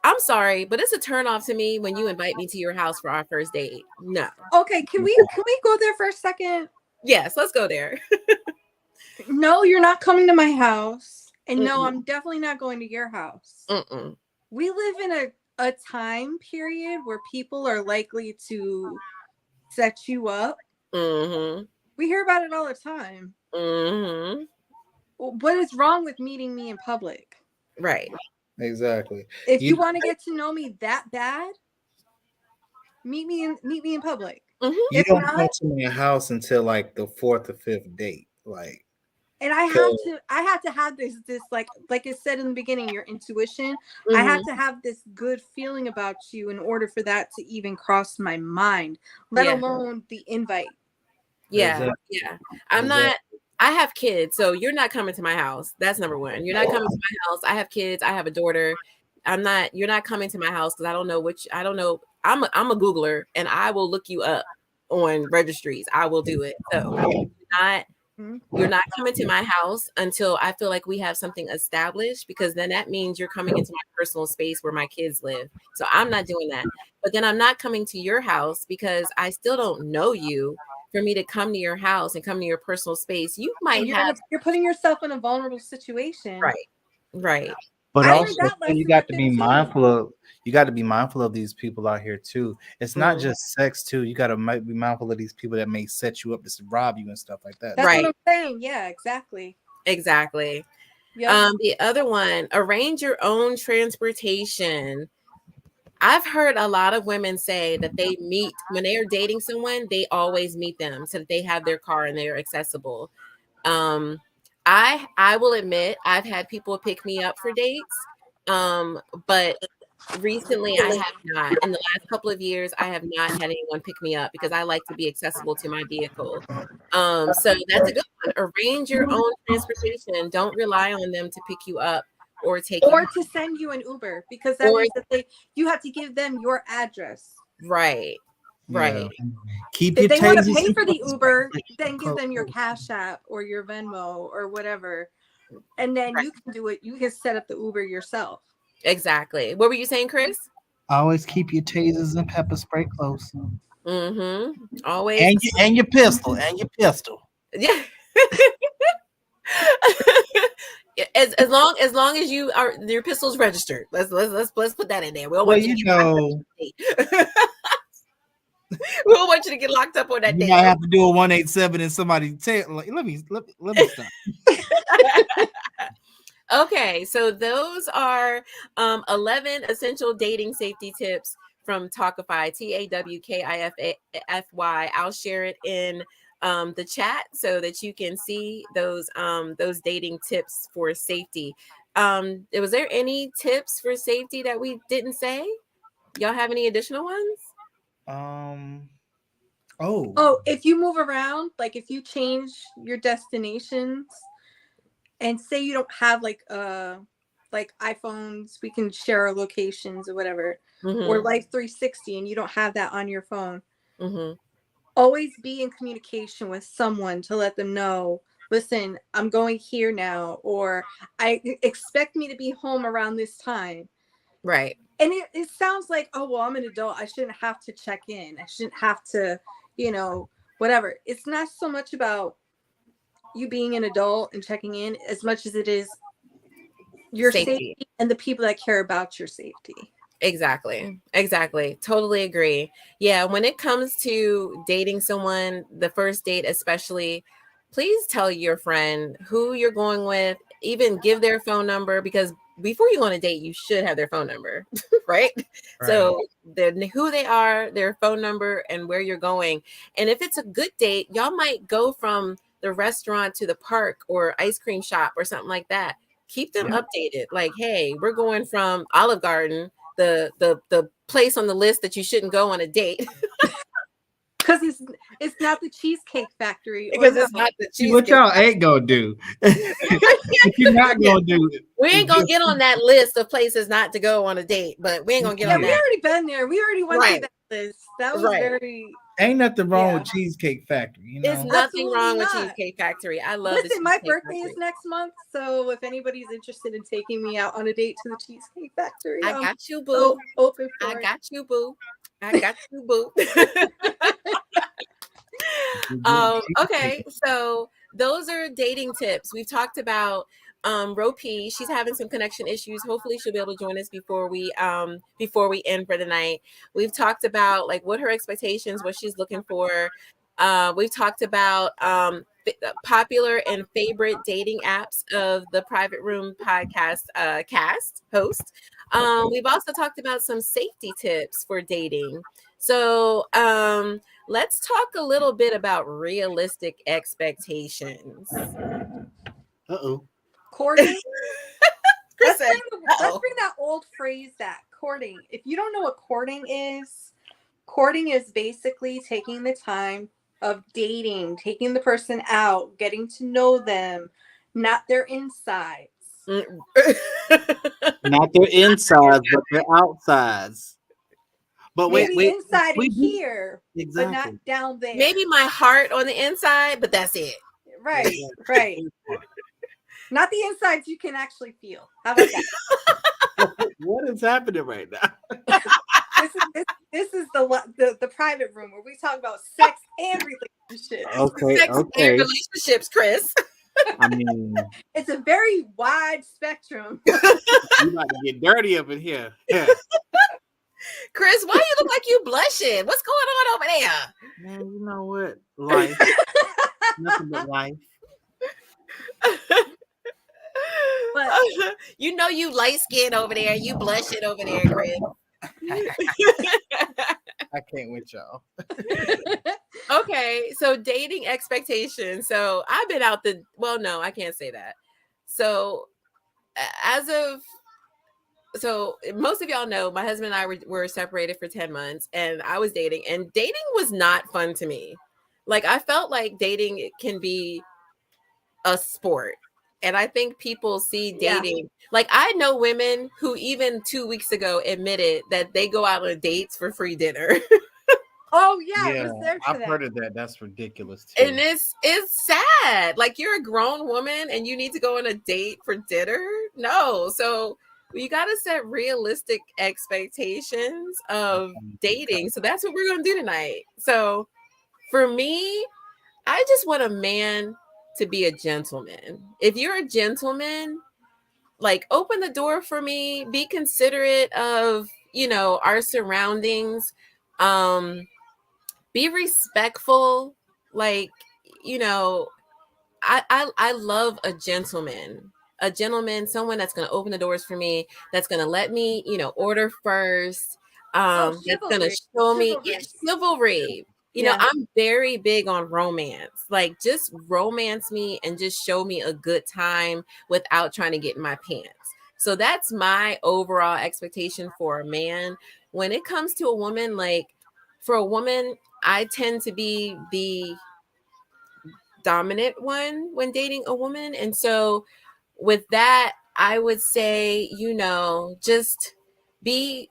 I'm sorry, but it's a turn off to me when you invite me to your house for our first date. No. Okay, can we go there for a second? Yes, let's go there. No, you're not coming to my house. And no, Mm-mm, I'm definitely not going to your house. mm-mm, We live in a time period where people are likely to set you up. mm-hmm, We hear about it all the time. mm-hmm. What is wrong with meeting me in public? Right. Exactly. If You you want to get to know me that bad, meet me in public. Mm-hmm. you If don't come not, to my house until like the fourth or fifth date. Like, and I had to have this like I said in the beginning, your intuition. I Mm-hmm. had to have this good feeling about you in order for that to even cross my mind, let Yeah. alone the invite. Yeah. exactly. Yeah. I'm Exactly. not I have kids, so you're not coming to my house. That's number one. You're not coming to my house. I have kids. I have a daughter. You're not coming to my house because I don't know. I'm a Googler and I will look you up on registries. I will do it. So not Hmm? you're not coming to my house until I feel like we have something established because then that means you're coming into my personal space where my kids live. So I'm not doing that. But then I'm not coming to your house because I still don't know you for me to come to your house and come to your personal space. You And might have you're putting yourself in a vulnerable situation. right. Right. But I learned also that too, you lesson got at to be 15. mindful of these people out here too. It's not Mm, just sex too. You got to be mindful of these people that may set you up to rob you and stuff like that That's too. what right. I'm saying. Yeah, exactly. Exactly. Yep. The other one, arrange your own transportation. I've heard a lot of women say that they meet when they are dating someone, they always meet them so that they have their car and they're accessible. Um, I will admit I've had people pick me up for dates, but recently I have not. In the last couple of years, I have not had anyone pick me up because I like to be accessible to my vehicle. So that's a good one. Arrange your own transportation. Don't rely on them to pick you up or take you Or home. to send you an Uber, because that Or means that you have to give them your address. right, Yeah. right, Keep If your they want to tasers pay and for the pepper spray Uber, then give close. them your Cash App or your Venmo or whatever. And then right. you can do it. You can set up the Uber yourself. Exactly. What were you saying, Chris? Always keep your tasers and pepper spray close, Mm-hmm. Always. and your pistol and your pistol. Yeah. as long as you are your pistol's registered. Let's put that in there. We don't Well, want you you to get locked up know, on that date. We don't want you to get locked up on that you date. might have to do a 187 and somebody tell like, let me stop. Okay, so those are 11 essential dating safety tips from Talkify, TAWKIFY. I'll share it in the chat so that you can see those dating tips for safety. Was there any tips for safety that we didn't say? Y'all have any additional ones? Um. Oh. Oh, if you move around, like if you change your destinations and say you don't have like iPhones, we can share our locations or whatever. or Mhm. Life 360 and you don't have that on your phone, Mhm. always be in communication with someone to let them know, listen, I'm going here now, or I expect me to be home around this time. Right. And it sounds like, oh, well, I'm an adult, I shouldn't have to check in, I shouldn't have to, whatever. It's not so much about you being an adult and checking in as much as it is your Safety. safety and the people that care about your safety. Exactly. Exactly. Totally agree. Yeah, when it comes to dating someone, the first date especially, please tell your friend who you're going with, even give their phone number, because before you go on a date, you should have their phone number, right? Right. So, who they are, their phone number, and where you're going. And if it's a good date, y'all might go from the restaurant to the park or ice cream shop or something like that. Keep them Yeah. updated. Like, hey, we're going from Olive Garden, the place on the list that you shouldn't go on a date, Because it's not the Cheesecake Factory, or because it's no. not the See what cheesecake. y'all ain't gonna do. What you're not Yeah, gonna do we is ain't gonna get on that list of places not to go on a date, but we ain't gonna get Yeah, on we yeah. that. already been there. We already went through Right, that list. That was right. very, Ain't nothing wrong yeah, with Cheesecake Factory, It's nothing absolutely wrong with not. Cheesecake Factory. I love the Listen, my Cheesecake birthday is Factory. next month, so if anybody's interested in taking me out on a date to the Cheesecake Factory, I I'm got you, boo. so open I for it. got you, boo. I got you, boo. Okay, so those are dating tips. We've talked about Ro P. She's having some connection issues. Hopefully she'll be able to join us before we end for the night. We've talked about like what her expectations, what she's looking for. We've talked about popular and favorite dating apps of the Private Room podcast cast host. We've also talked about some safety tips for dating. So, let's talk a little bit about realistic expectations. Uh-oh. Courting. Chris said, Let's "Oh, bring that old phrase, that courting. If you don't know what courting is basically taking the time of dating, taking the person out, getting to know them, not their insides. mm." Not their insides, but their outsides. But wait, Maybe wait. inside We in do here, but not exactly. down there. Maybe my heart on the inside, but that's it. Right, Exactly. right. Not the insides you can actually feel. How about that? What is happening right now? This is the private room where we talk about sex and relationships. Okay, Sex and okay. relationships, Chris. I mean, It's a very wide spectrum. you about to get dirty up in here. Yeah. Chris, why you look like you blushing? What's going on over there? Man, you know what? Life. Nothing but life. But You know you light skin over there. You blushing over there, Chris. I can't with y'all. Okay, so dating expectations. So I've been out the well, no, I can't say that. So as of so most of y'all know my husband and I were separated for 10 months and I was dating, and dating was not fun to me. Like I felt like dating can be a sport. And I think people see yeah. dating like I know women who even 2 weeks ago admitted that they go out on dates for free dinner. Oh yeah, I Yeah, was there for I've that. heard of that. That's ridiculous And too. it's sad. Like you're a grown woman and you need to go on a date for dinner? No. So you got to set realistic expectations I of can't with dating. So that's what we're going to do tonight. So for me, I just want a man to be a gentleman. If you're a gentleman, like open the door for me, be considerate of, our surroundings. Um be respectful, like, you know, I love a gentleman. A gentleman, someone that's going to open the doors for me, that's going to let me, order first, Oh, that's going to chivalry. show me, yeah, Chivalry. chivalry. Yeah. I'm very big on romance. Like just romance me and just show me a good time without trying to get in my pants. So that's my overall expectation for a man. When it comes to a woman, like for a woman, I tend to be the dominant one when dating a woman. And so with that, I would say, just be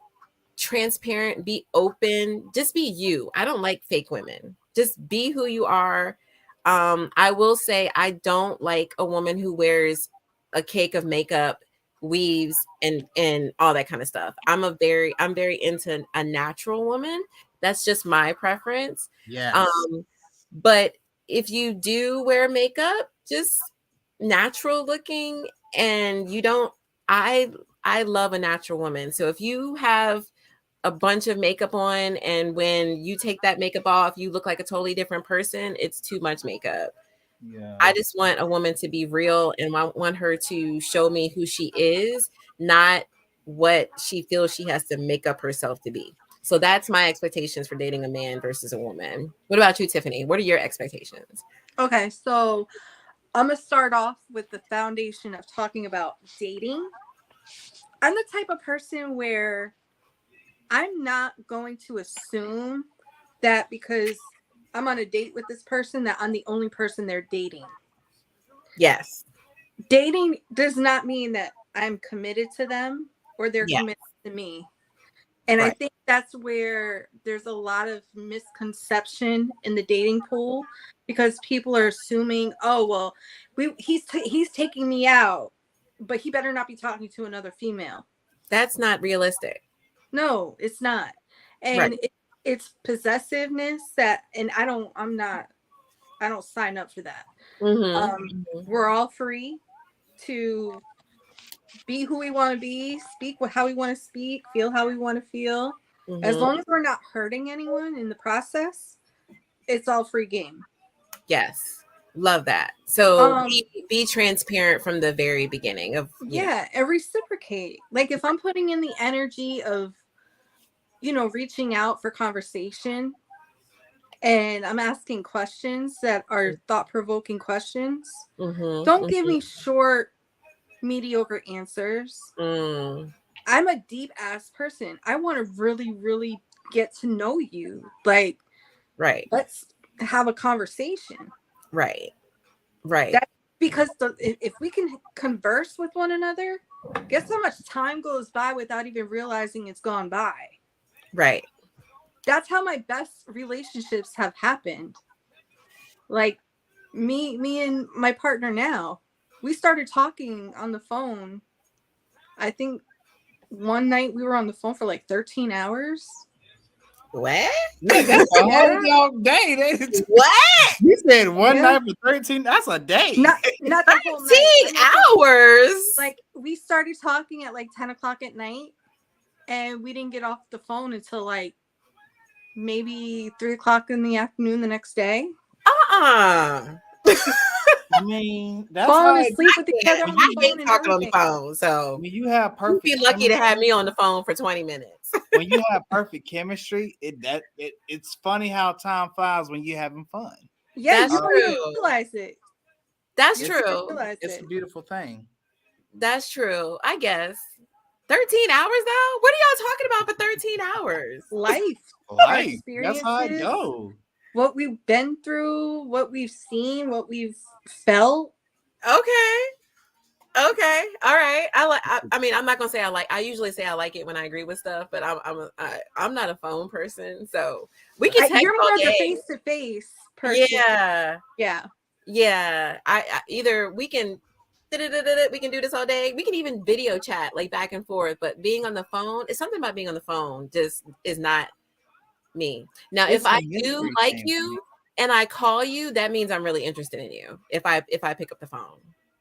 transparent, be open, just be you. I don't like fake women. Just be who you are. I will say I don't like a woman who wears a cake of makeup, weaves, and all that kind of stuff. I'm very into a natural woman. That's just my preference. Yes. But if you do wear makeup, just natural looking, and you don't I love a natural woman. So if you have a bunch of makeup on and when you take that makeup off, you look like a totally different person, it's too much makeup. Yeah. I just want a woman to be real and want her to show me who she is, not what she feels she has to make up herself to be. So that's my expectations for dating a man versus a woman. What about you, Tiffany? What are your expectations? Okay, so I'm gonna start off with the foundation of talking about dating. I'm the type of person where I'm not going to assume that because I'm on a date with this person that I'm the only person they're dating. Yes. Dating does not mean that I'm committed to them or they're Yeah. committed to me. And I Right. think that's where there's a lot of misconception in the dating pool because people are assuming, oh, well, he's taking me out, but he better not be talking to another female. That's not realistic. No, it's not. Right. And it's possessiveness that, and I don't sign up for that. Mm-hmm. Um, we're all free to be who we want to be, speak how we want to speak, feel how we want to feel. As Mm-hmm. long as we're not hurting anyone in the process, it's all free game. Yes. Love that. So Um, be transparent from the very beginning of, yeah, and reciprocate. Like if I'm putting in the energy of, reaching out for conversation and I'm asking questions that are thought-provoking questions, don't give me short, mediocre answers. I'm a deep ass person. I want to really, really get to know you. Like, right. let's have a conversation. Right. Right. That because if we can converse with one another, guess how much time goes by without even realizing it's gone by. Right. That's how my best relationships have happened. Like me and my partner now, we started talking on the phone. I think one night we were on the phone for like 13 hours. What? That's a whole dog day. What? You said one night for 13. That's a day. Not the whole night. 13 hours. Like we started talking at like 10 o'clock at night, and we didn't get off the phone until like maybe 3 o'clock in the afternoon the next day. I mean, that's falling asleep with each other on the I hate phone and talking on the everything. phone. So when you have you'd perfect be lucky to chemistry, have me on the phone for 20 minutes. when you have perfect chemistry, it's funny how time flies when you're having fun. Yeah, That's you don't even true. realize it. That's It's true. It's a beautiful thing. That's true. I guess. 13 hours though? What are y'all talking about for 13 hours? Life. That's how it goes. What we've been through, what we've seen, what we've felt. Okay. Okay. All right. I mean, I'm not gonna say I like. I usually say I like it when I agree with stuff, but I'm not a phone person, so we can text You're all more of a day. face-to-face person. Yeah. I either we can do this all day. We can even video chat like back and forth, but being on the phone, it's something about being on the phone just is not me. Now, if I do like you and I call you, that means I'm really interested in you. If I pick up the phone.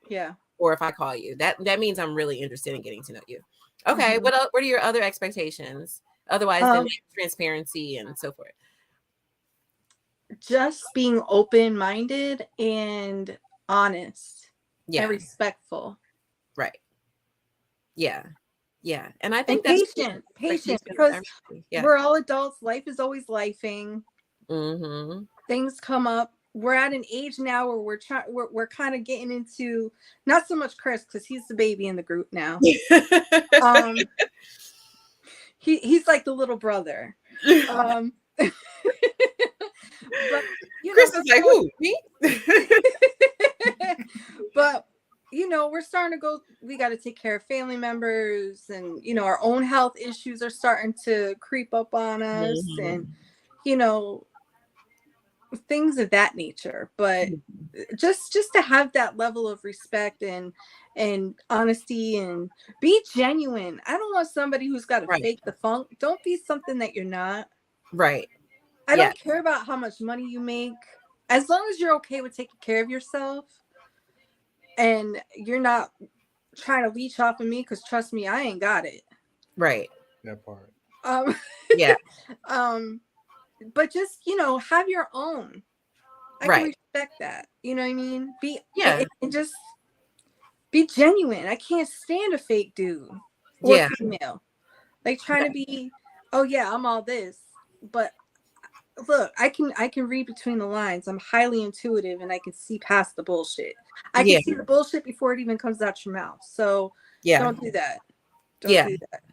Yeah. Or if I call you, that means I'm really interested in getting to know you. Okay. What are your other expectations? Otherwise than transparency and so forth. Just being open-minded and honest. Yeah. And respectful. Right. Yeah. Yeah. And I think and that's patient because we're all adults. Life is always lifing. Things come up. We're at an age now where we're kind of getting into, not so much Chris because he's the baby in the group now. He's like the little brother. But Chris is like, who? Me? But we're starting to go, we got to take care of family members, and, our own health issues are starting to creep up on us, and, Mhm. you know, things of that nature. But Mhm. just to have that level of respect and honesty, and be genuine. I don't want somebody who's got to Right. fake the funk. Don't be something that you're not. Right. I Yeah. don't care about how much money you make. As long as you're okay with taking care of yourself and you're not trying to leech off of me, because trust me, I ain't got it. Right. That part. Um, Yeah. um, but just, have your own. I can Right. respect that. You know what I mean? Be Yeah. and just be genuine. I can't stand a fake dude or Yeah. female. Like trying to be, oh yeah, I'm all this. But look, I can read between the lines. I'm highly intuitive and I can see past the bullshit. I can Yeah. see the bullshit before it even comes out your mouth. So Yeah. don't do that. Don't Yeah. do that.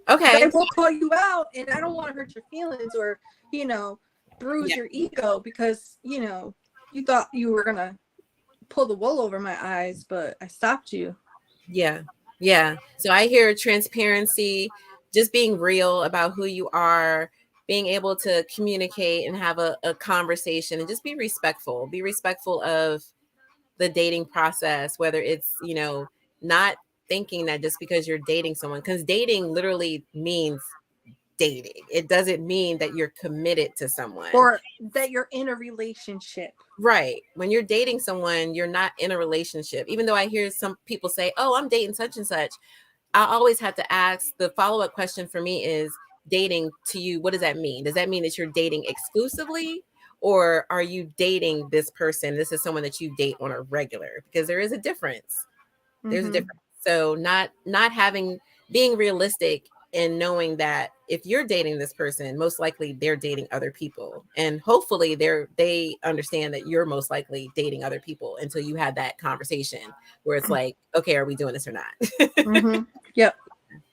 But I Okay. will call you out, and I don't want to hurt your feelings or, you know, bruise Yeah. your ego because, you thought you were gonna pull the wool over my eyes, but I stopped you. Yeah. Yeah. So I hear transparency, just being real about who you are, being able to communicate and have a conversation and just be respectful. Be respectful of the dating process, whether it's, not thinking that just because you're dating someone, because dating literally means dating. It doesn't mean that you're committed to someone. Or that you're in a relationship. Right. When you're dating someone, you're not in a relationship. Even though I hear some people say, "Oh, I'm dating such and such." I always have to ask, the follow-up question for me is, dating to you, what does that mean? Does that mean that you're dating exclusively, or are you dating this person? This is someone that you date on a regular, because there is a difference. There's a Mm-hmm. difference. So not having, being realistic and knowing that if you're dating this person, most likely they're dating other people. And hopefully they understand that you're most likely dating other people until you have that conversation where it's like, okay, are we doing this or not? Mm-hmm. Yep.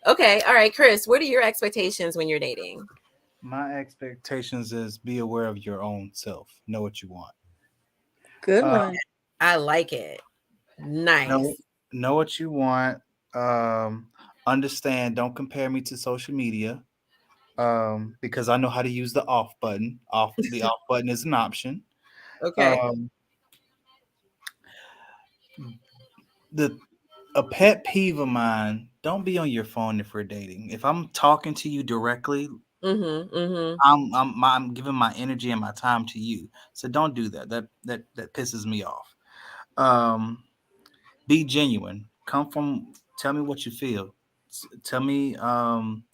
Okay, all right, Chris, what are your expectations when you're dating? My expectations is be aware of your own self. Know what you want. Good Uh, one. I like it. know Nice. know what you want. Um, Understand. Don't compare me to social media. Because I know how to use the off button. The off button is an option. Okay. Um, the a pet peeve of mine: don't be on your phone if we're dating. If I'm talking to you directly, Mm-hmm. Mm-hmm. I'm giving my energy and my time to you. So don't do that. That pisses me off. Um, be genuine. Come from. Tell me what you feel. Tell me um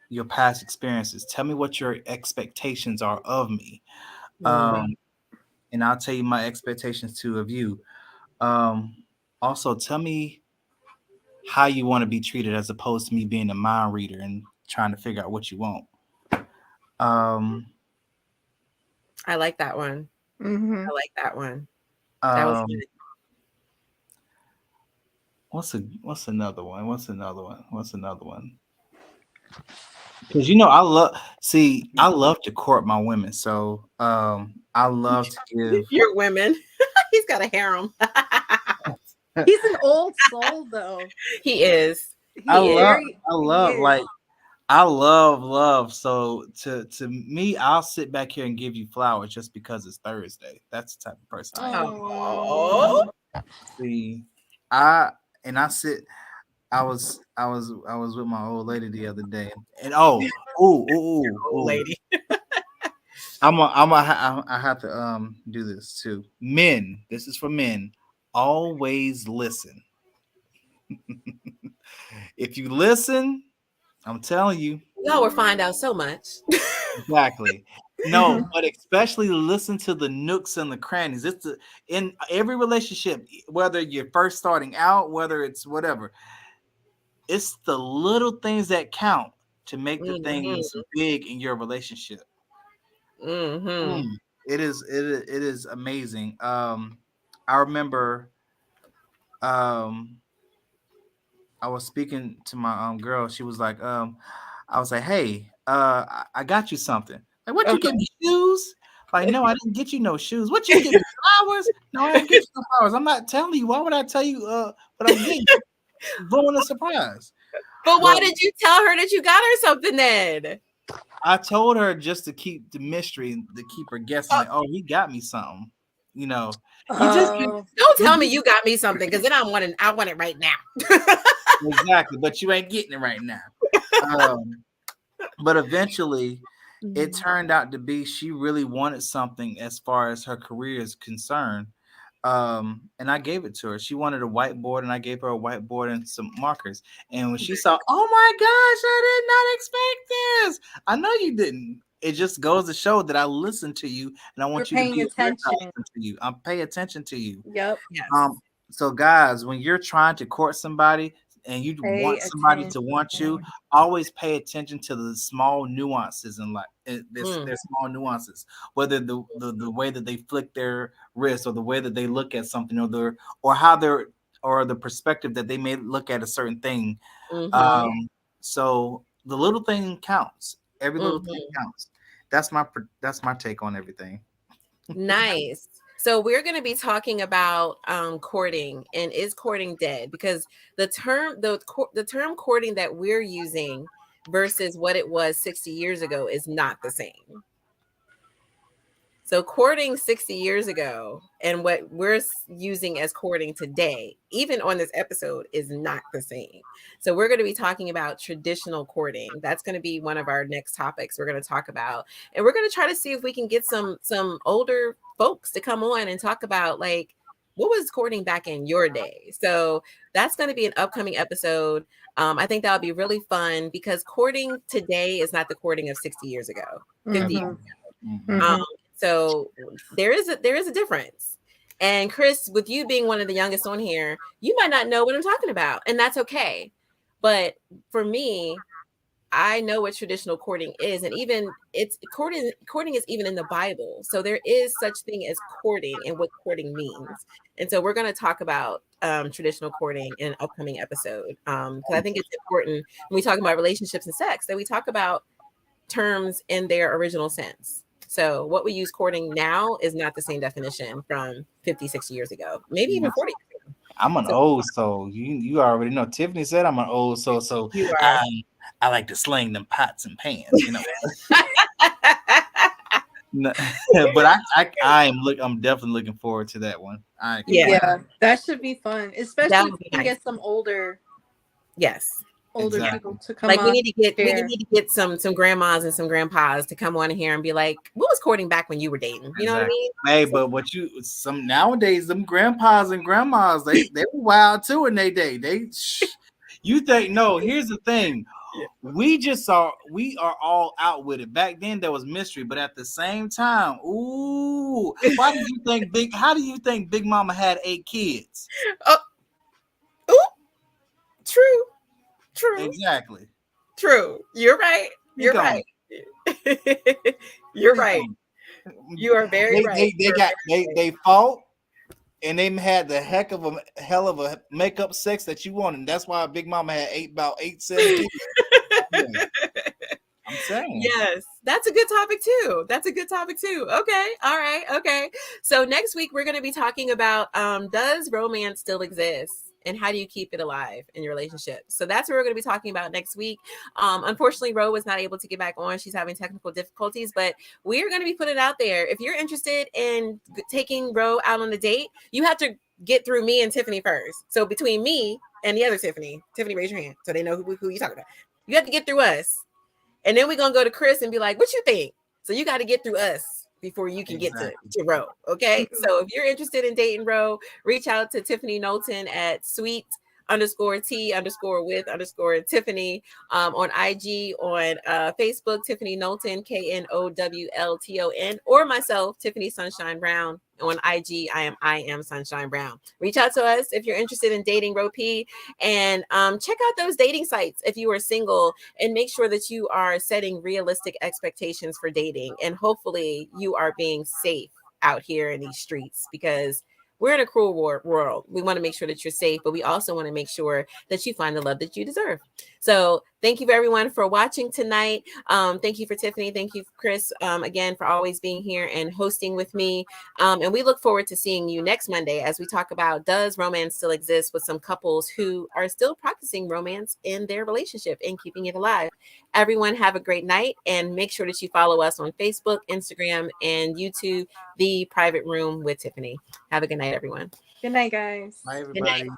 your past experiences. Tell me what your expectations are of me. Mm. Um, and I'll tell you my expectations too of you. Um, Also tell me how you want to be treated as opposed to me being a mind reader and trying to figure out what you want. Um, I like that one. Mm-hmm. I like that one. That was um, good. what's another one? What's another one? Because I love to court my women. So I love to give. Your women. He's got a harem. He's an old soul, though. He is. I He is. love I He love is. like I love love. So to me, I'll sit back here and give you flowers just because it's Thursday. That's the type of person I am. Oh. Oh, See, I and I sit. I was with my old lady the other day, and old lady. I have to do this too. Men, this is for men. Always listen. If you listen, I'm telling you Y'all will find out so much. exactly. No, but especially listen to the nooks and the crannies. In every relationship, whether you're first starting out, whether it's whatever, it's the little things that count to make the things Mm-hmm. big in your relationship. Mm-hmm. Mm, it is amazing. I remember um I was speaking to my girl. She was like, I was like, hey, I got you something. Like, what you Uh-huh. get me shoes? Like, no, I didn't get you no shoes. What you give me flowers? No, I didn't get you no flowers. I'm not telling you. Why would I tell you what I'm getting? Ruin a surprise. But why But did you tell her that you got her something then? I told her just to keep the mystery, to keep her guessing, Oh, like, oh, he got me something. You know, he just Oh, don't he tell me just you got me something, because then I want it right now. exactly, but you ain't getting it right now. Um, but eventually it Mhm. turned out to be she really wanted something as far as her career is concerned. And I gave it to her. She wanted a whiteboard, and I gave her a whiteboard and some markers. And when she saw, oh my gosh, I did not expect this. I know you didn't. It just goes to show that I listen to you, and I you're want you to paying be aware that I attention. listen to you. I pay attention to you. Yep. Yes. Um, so guys, when you're trying to court somebody and you Pay want somebody to want you, attention. always pay attention to the small nuances in life. Mm, There's small nuances, whether the way that they flick their wrist, or the way that they look at something, or how they're, or the perspective that they may look at a certain thing. mhm, Um, so the little thing counts. Every little thing mhm. counts. That's my take on everything. Nice. So we're going to be talking about courting, and is courting dead? Because the term courting that we're using versus what it was 60 years ago is not the same. So courting 60 years ago and what we're using as courting today, even on this episode, is not the same. So we're going to be talking about traditional courting. That's going to be one of our next topics we're going to talk about. And we're going to try to see if we can get some older folks to come on and talk about, like, what was courting back in your day. So that's going to be an upcoming episode. I think that would be really fun, because courting today is not the courting of 60 years ago, 50 years Mm-hmm. Mhm. um, Mm-hmm. so there is a difference. And Chris, with you being one of the youngest on here, you might not know what I'm talking about, and that's okay. But for me, I know what traditional courting is, and even it's courting is even in the Bible. So there is such thing as courting and what courting means. And so we're going to talk about traditional courting in an upcoming episode, because I think it's important when we talk about relationships and sex that we talk about terms in their original sense. So what we use courting now is not the same definition from 50, 60 years ago, maybe even 40 years ago. I'm an So old soul. You already know. Tiffany said I'm an old soul, so you are. I like to sling them pots and pans, you know. No, but I'm definitely looking forward to that one. I can't Yeah, wait. Yeah, that should be fun, that especially if would be we can nice. get some Yes. older people Exactly. to come Like we on need to get we share. need to get some grandmas and some grandpas to come on here and be like, what was courting back when you were dating? You know what I Exactly. mean? Hey, So, but what you some nowadays, them grandpas and grandmas, they were wild too in their day. You think no? Here's the thing. yeah. We are all out with it. Back then there was mystery, but at the same time, ooh, how do you think Big Mama had 8 kids? Oh, ooh, true, true, Exactly. true. You're right. Speak You're on right. it. You're Speak right. on it. You are very right. They You're got very they fought, and they had the hell of a makeup sex that you wanted. That's why Big Mama had about 8, 7 kids. Yeah, right. I'm saying. Yes, that's a good topic too. That's a good topic too. Okay. All right. Okay. So next week we're going to be talking about does romance still exist? And how do you keep it alive in your relationship? So that's what we're going to be talking about next week. Unfortunately, Ro was not able to get back on. She's having technical difficulties, but we are going to be putting it out there. If you're interested in taking Ro out on a date, you have to get through me and Tiffany first. So between me and the other Tiffany, raise your hand so they know who you talking about. You have to get through us, and then we're gonna go to Chris and be like, what you think? So you got to get through us before you can get Exactly. to Ro. Okay. So if you're interested in dating Ro, reach out to Tiffany Knowlton at sweet_T_with_Tiffany on IG, on Facebook, Tiffany Knowlton, KNOWLTON, or myself, Tiffany Sunshine Brown. On IG, I am Sunshine Brown. Reach out to us if you're interested in dating Ro P, and check out those dating sites if you are single, and make sure that you are setting realistic expectations for dating, and hopefully you are being safe out here in these streets, because we're in a cruel world. We want to make sure that you're safe, but we also want to make sure that you find the love that you deserve. So Thank you, everyone, for watching tonight. Thank you for Tiffany. Thank you, Chris, again, for always being here and hosting with me. And we look forward to seeing you next Monday as we talk about, does romance still exist, with some couples who are still practicing romance in their relationship and keeping it alive. Everyone, have a great night, and make sure that you follow us on Facebook, Instagram, and YouTube, The Private Room with Tiffany. Have a good night, everyone. Good night, guys. Bye, Good night. everybody.